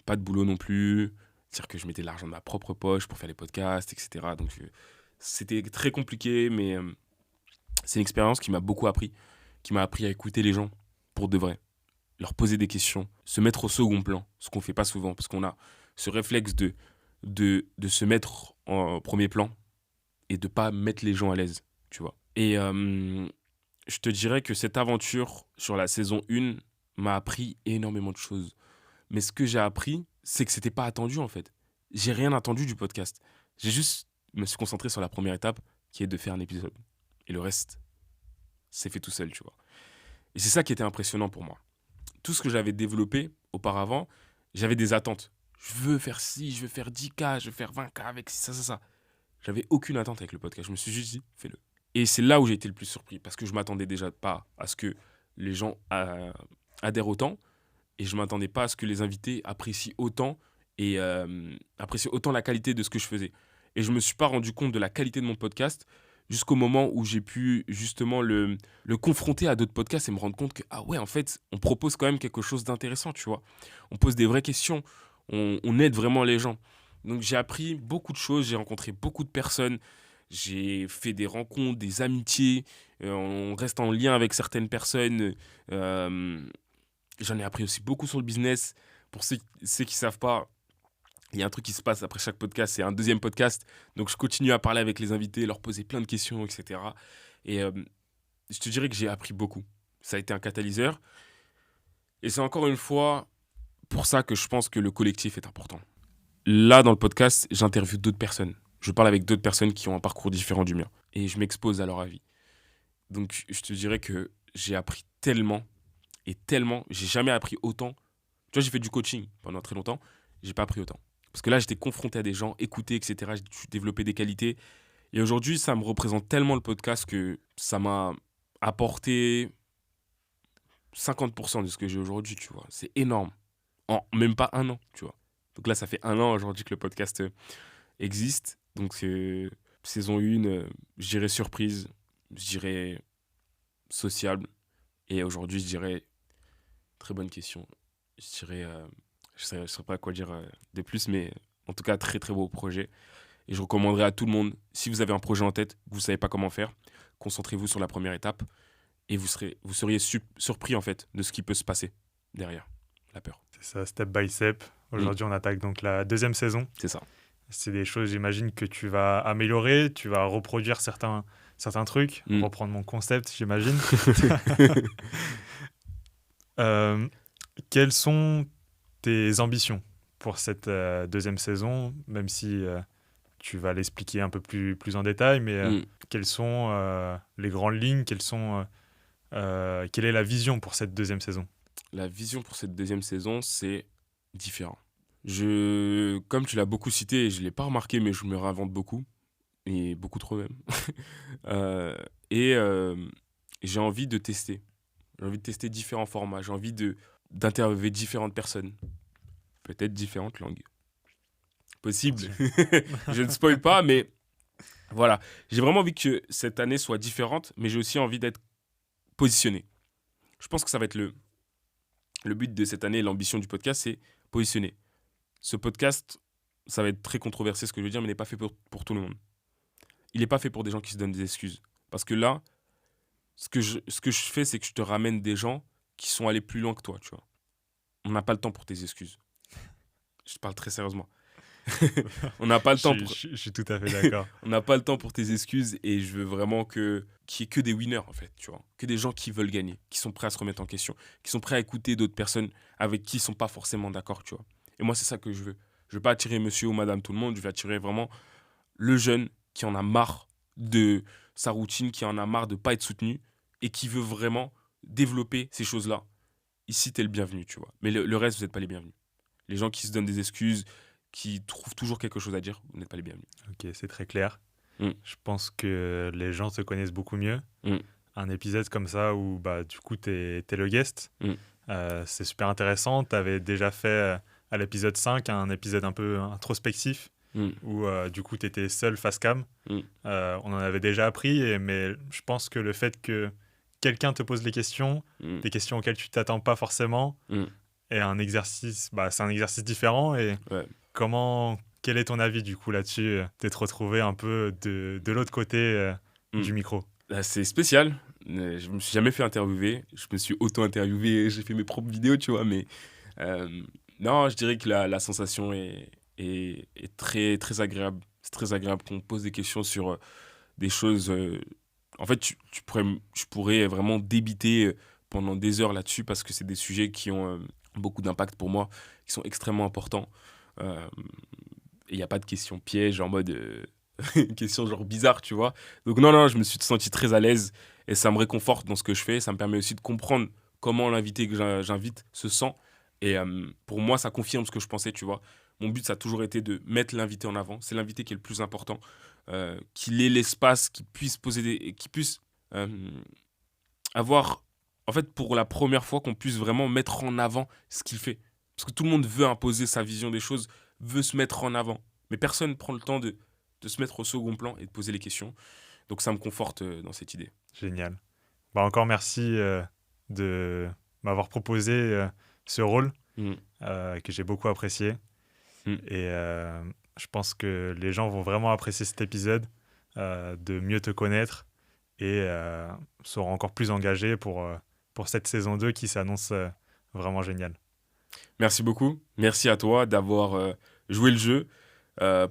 Pas de boulot non plus. C'est-à-dire que je mettais de l'argent de ma propre poche pour faire les podcasts, etc. Donc c'était très compliqué, mais c'est une expérience qui m'a beaucoup appris. Qui m'a appris à écouter les gens pour de vrai. Leur poser des questions, se mettre au second plan, ce qu'on fait pas souvent, parce qu'on a ce réflexe de se mettre en premier plan et de pas mettre les gens à l'aise, tu vois. Et je te dirais que cette aventure sur la saison 1 m'a appris énormément de choses. Mais ce que j'ai appris, c'est que c'était pas attendu en fait. J'ai rien attendu du podcast. J'ai juste me suis concentré sur la première étape qui est de faire un épisode. Et le reste, c'est fait tout seul, tu vois. Et c'est ça qui était impressionnant pour moi. Tout ce que j'avais développé auparavant, j'avais des attentes. Je veux faire ci, je veux faire 10K, je veux faire 20K avec ça. J'avais aucune attente avec le podcast. Je me suis juste dit, fais-le. Et c'est là où j'ai été le plus surpris, parce que je ne m'attendais déjà pas à ce que les gens adhèrent autant, et je ne m'attendais pas à ce que les invités apprécient autant, et apprécient autant la qualité de ce que je faisais. Et je ne me suis pas rendu compte de la qualité de mon podcast jusqu'au moment où j'ai pu justement le confronter à d'autres podcasts et me rendre compte que, ah ouais, en fait, on propose quand même quelque chose d'intéressant, tu vois. On pose des vraies questions, on aide vraiment les gens. Donc j'ai appris beaucoup de choses, j'ai rencontré beaucoup de personnes, j'ai fait des rencontres, des amitiés, on reste en lien avec certaines personnes. J'en ai appris aussi beaucoup sur le business. Pour ceux qui ne savent pas, il y a un truc qui se passe après chaque podcast, c'est un deuxième podcast. Donc je continue à parler avec les invités, leur poser plein de questions, etc. Et je te dirais que j'ai appris beaucoup. Ça a été un catalyseur. Et c'est encore une fois pour ça que je pense que le collectif est important. Là, dans le podcast, j'interviewe d'autres personnes. Je parle avec d'autres personnes qui ont un parcours différent du mien. Et je m'expose à leur avis. Donc, je te dirais que j'ai appris tellement. J'ai jamais appris autant. Tu vois, j'ai fait du coaching pendant très longtemps. J'ai pas appris autant. Parce que là, j'étais confronté à des gens, écouté, etc. J'ai développé des qualités. Et aujourd'hui, ça me représente tellement le podcast que ça m'a apporté 50% de ce que j'ai aujourd'hui, tu vois. C'est énorme. En même pas un an, tu vois. Donc là, ça fait un an aujourd'hui que le podcast existe. Donc, saison 1, je dirais surprise, je dirais sociable. Et aujourd'hui, je dirais, très bonne question. Je dirais, je ne sais pas quoi dire de plus, mais en tout cas, très très beau projet. Et je recommanderais à tout le monde, si vous avez un projet en tête, que vous ne savez pas comment faire, concentrez-vous sur la première étape et vous seriez surpris en fait de ce qui peut se passer derrière la peur. C'est ça, step by step. Aujourd'hui, on attaque donc la 2e saison. C'est ça. C'est des choses, j'imagine, que tu vas améliorer, tu vas reproduire certains trucs, reprendre mon concept, j'imagine. Quelles sont tes ambitions pour cette 2e saison, même si tu vas l'expliquer un peu plus en détail, mais quelles sont les grandes lignes, quelle est la vision pour cette 2e saison? La vision pour cette 2e saison, c'est différent. Comme tu l'as beaucoup cité, je ne l'ai pas remarqué, mais je me réinvente beaucoup, et beaucoup trop même. J'ai envie de tester. J'ai envie de tester différents formats. J'ai envie d'interviewer différentes personnes. Peut-être différentes langues. Possible. Je ne spoil pas, mais voilà. J'ai vraiment envie que cette année soit différente, mais j'ai aussi envie d'être positionné. Je pense que ça va être le but de cette année, l'ambition du podcast, c'est positionner. Ce podcast, ça va être très controversé ce que je veux dire, mais il n'est pas fait pour tout le monde. Il n'est pas fait pour des gens qui se donnent des excuses. Parce que là, ce que je fais, c'est que je te ramène des gens qui sont allés plus loin que toi, tu vois. On n'a pas le temps pour tes excuses. Je te parle très sérieusement. On n'a pas le temps pour... Je suis tout à fait d'accord. On n'a pas le temps pour tes excuses et je veux vraiment qu'il n'y ait que des winners, en fait, tu vois. Que des gens qui veulent gagner, qui sont prêts à se remettre en question, qui sont prêts à écouter d'autres personnes avec qui ils ne sont pas forcément d'accord, tu vois. Et moi, c'est ça que je veux. Je ne veux pas attirer monsieur ou madame tout le monde, je veux attirer vraiment le jeune qui en a marre de sa routine, qui en a marre de ne pas être soutenu et qui veut vraiment développer ces choses-là. Ici, tu es le bienvenu, tu vois. Mais le reste, vous n'êtes pas les bienvenus. Les gens qui se donnent des excuses, qui trouvent toujours quelque chose à dire, vous n'êtes pas les bienvenus. Ok, c'est très clair. Je pense que les gens se connaissent beaucoup mieux. Un épisode comme ça où du coup t'es le guest, c'est super intéressant. Tu avais déjà fait à l'épisode 5 un épisode un peu introspectif où du coup tu étais seul face cam. On en avait déjà appris, mais je pense que le fait que quelqu'un te pose les questions, des questions auxquelles tu t'attends pas forcément, est un exercice, c'est un exercice différent. Et quel est ton avis du coup là-dessus, d'être retrouvé un peu de l'autre côté du micro? C'est spécial. Je me suis jamais fait interviewer. Je me suis auto-interviewé. J'ai fait mes propres vidéos, tu vois. Mais non, je dirais que la sensation est très, très agréable. C'est très agréable qu'on pose des questions sur des choses. En fait, je pourrais vraiment débiter pendant des heures là-dessus parce que c'est des sujets qui ont beaucoup d'impact pour moi, qui sont extrêmement importants. Et il n'y a pas de questions pièges en mode une question genre bizarre, tu vois. Donc non, je me suis senti très à l'aise et ça me réconforte dans ce que je fais. Ça me permet aussi de comprendre comment l'invité que j'invite se sent. Et pour moi, ça confirme ce que je pensais, tu vois. Mon but, ça a toujours été de mettre l'invité en avant. C'est l'invité qui est le plus important. Qu'il ait l'espace, qu'il puisse qu'il puisse avoir... En fait, pour la première fois, qu'on puisse vraiment mettre en avant ce qu'il fait. Parce que tout le monde veut imposer sa vision des choses, veut se mettre en avant. Mais personne ne prend le temps de se mettre au second plan et de poser les questions. Donc ça me conforte dans cette idée. Génial. Encore merci de m'avoir proposé ce rôle que j'ai beaucoup apprécié. Et je pense que les gens vont vraiment apprécier cet épisode, de mieux te connaître et seront encore plus engagés pour cette saison 2 qui s'annonce vraiment géniale. Merci beaucoup. Merci à toi d'avoir joué le jeu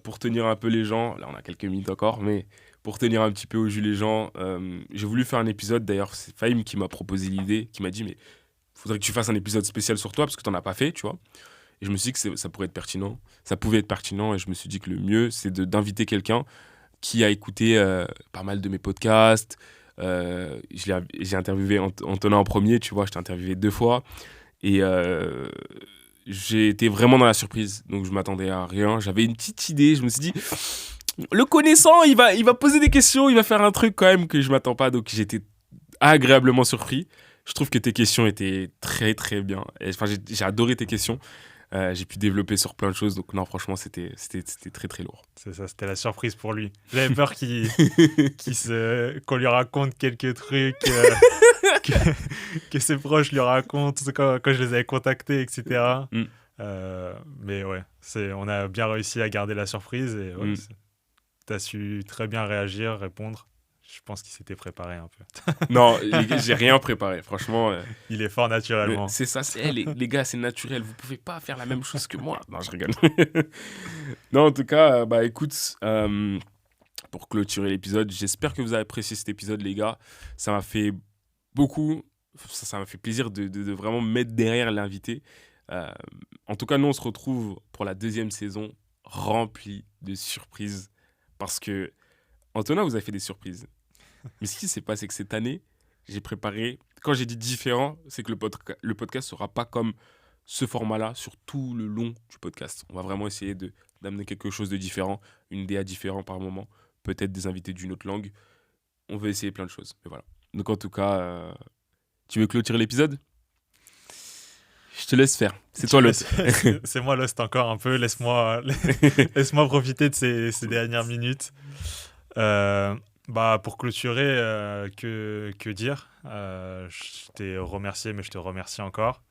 pour tenir un peu les gens. Là, on a quelques minutes encore, mais pour tenir un petit peu au jus les gens, j'ai voulu faire un épisode. D'ailleurs, c'est Fahim qui m'a proposé l'idée, qui m'a dit « mais il faudrait que tu fasses un épisode spécial sur toi parce que tu n'en as pas fait, tu vois ». Et je me suis dit que ça pourrait être pertinent. Ça pouvait être pertinent et je me suis dit que le mieux, c'est d'inviter quelqu'un qui a écouté pas mal de mes podcasts. J'ai interviewé Antonin en premier, tu vois, je t'ai interviewé 2 fois. Et j'ai été vraiment dans la surprise. Donc, je ne m'attendais à rien. J'avais une petite idée. Je me suis dit, le connaissant, il va poser des questions, il va faire un truc quand même que je m'attends pas. Donc j'étais agréablement surpris. Je trouve que tes questions étaient très très bien. Enfin, j'ai adoré tes questions. J'ai pu développer sur plein de choses. Donc non, franchement, c'était très très lourd. C'est ça, c'était la surprise pour lui. J'avais peur qu'on lui raconte quelques trucs, que ses proches lui racontent quand je les avais contactés, etc. Mm. Mais ouais, on a bien réussi à garder la surprise et ouais, Mm. tu as su très bien réagir, répondre. Je pense qu'il s'était préparé un peu. Non, les gars, j'ai rien préparé. Franchement, Il est fort naturellement. c'est ça. Les gars, c'est naturel. Vous pouvez pas faire la même chose que moi. Non, je rigole. Non, en tout cas, bah écoute, pour clôturer l'épisode, j'espère que vous avez apprécié cet épisode, les gars. Ça m'a fait beaucoup. Ça m'a fait plaisir de vraiment me mettre derrière l'invité. En tout cas, nous, on se retrouve pour la 2e saison remplie de surprises. Parce que Antonin vous a fait des surprises. Mais ce qui s'est passé, c'est que cette année, j'ai préparé... Quand j'ai dit différent, c'est que le podcast sera pas comme ce format-là sur tout le long du podcast. On va vraiment essayer d'amener quelque chose de différent, une DA différente par moment, peut-être des invités d'une autre langue. On veut essayer plein de choses. Mais voilà. Donc en tout cas, tu veux clôturer l'épisode ? Je te laisse faire. C'est toi l'hôte. C'est moi l'host encore un peu. Laisse-moi profiter de ces dernières minutes. Pour clôturer, que dire, je t'ai remercié, mais je te remercie encore.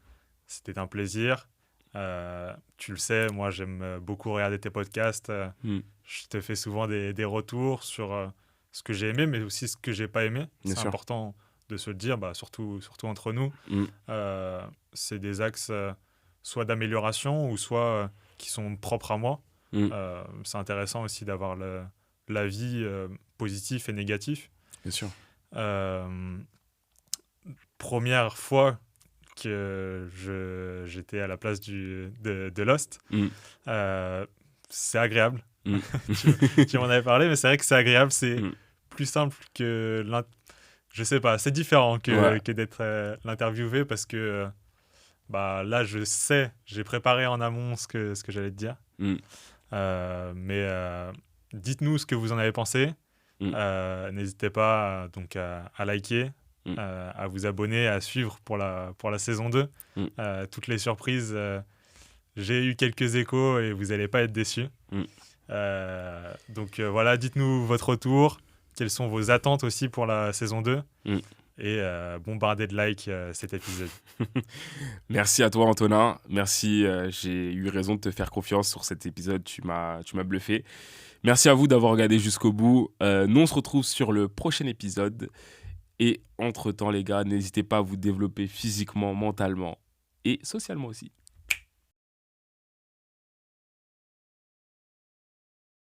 C'était un plaisir. Tu le sais, moi j'aime beaucoup regarder tes podcasts. Je te fais souvent des retours sur ce que j'ai aimé, mais aussi ce que j'ai pas aimé. Bien C'est sûr. important de se le dire, surtout entre nous. C'est des axes soit d'amélioration ou soit qui sont propres à moi. C'est intéressant aussi d'avoir l'avis positif et négatif. Bien sûr. Première fois que j'étais à la place de Lost, c'est agréable. Tu m'en avais parlé, mais c'est vrai que c'est agréable. C'est plus simple que je sais pas, c'est différent que d'être l'interviewé parce que là, j'ai préparé en amont ce que j'allais te dire. Mais dites-nous ce que vous en avez pensé. N'hésitez pas donc à liker, à vous abonner, à suivre pour la saison 2. Toutes les surprises, j'ai eu quelques échos et vous n'allez pas être déçus. Donc voilà, dites-nous votre retour. Quelles sont vos attentes aussi pour la saison 2 et bombardez de likes cet épisode. Merci à toi, Antonin. Merci, j'ai eu raison de te faire confiance sur cet épisode. Tu m'as bluffé. Merci à vous d'avoir regardé jusqu'au bout. Nous, on se retrouve sur le prochain épisode. Et entre-temps, les gars, n'hésitez pas à vous développer physiquement, mentalement et socialement aussi.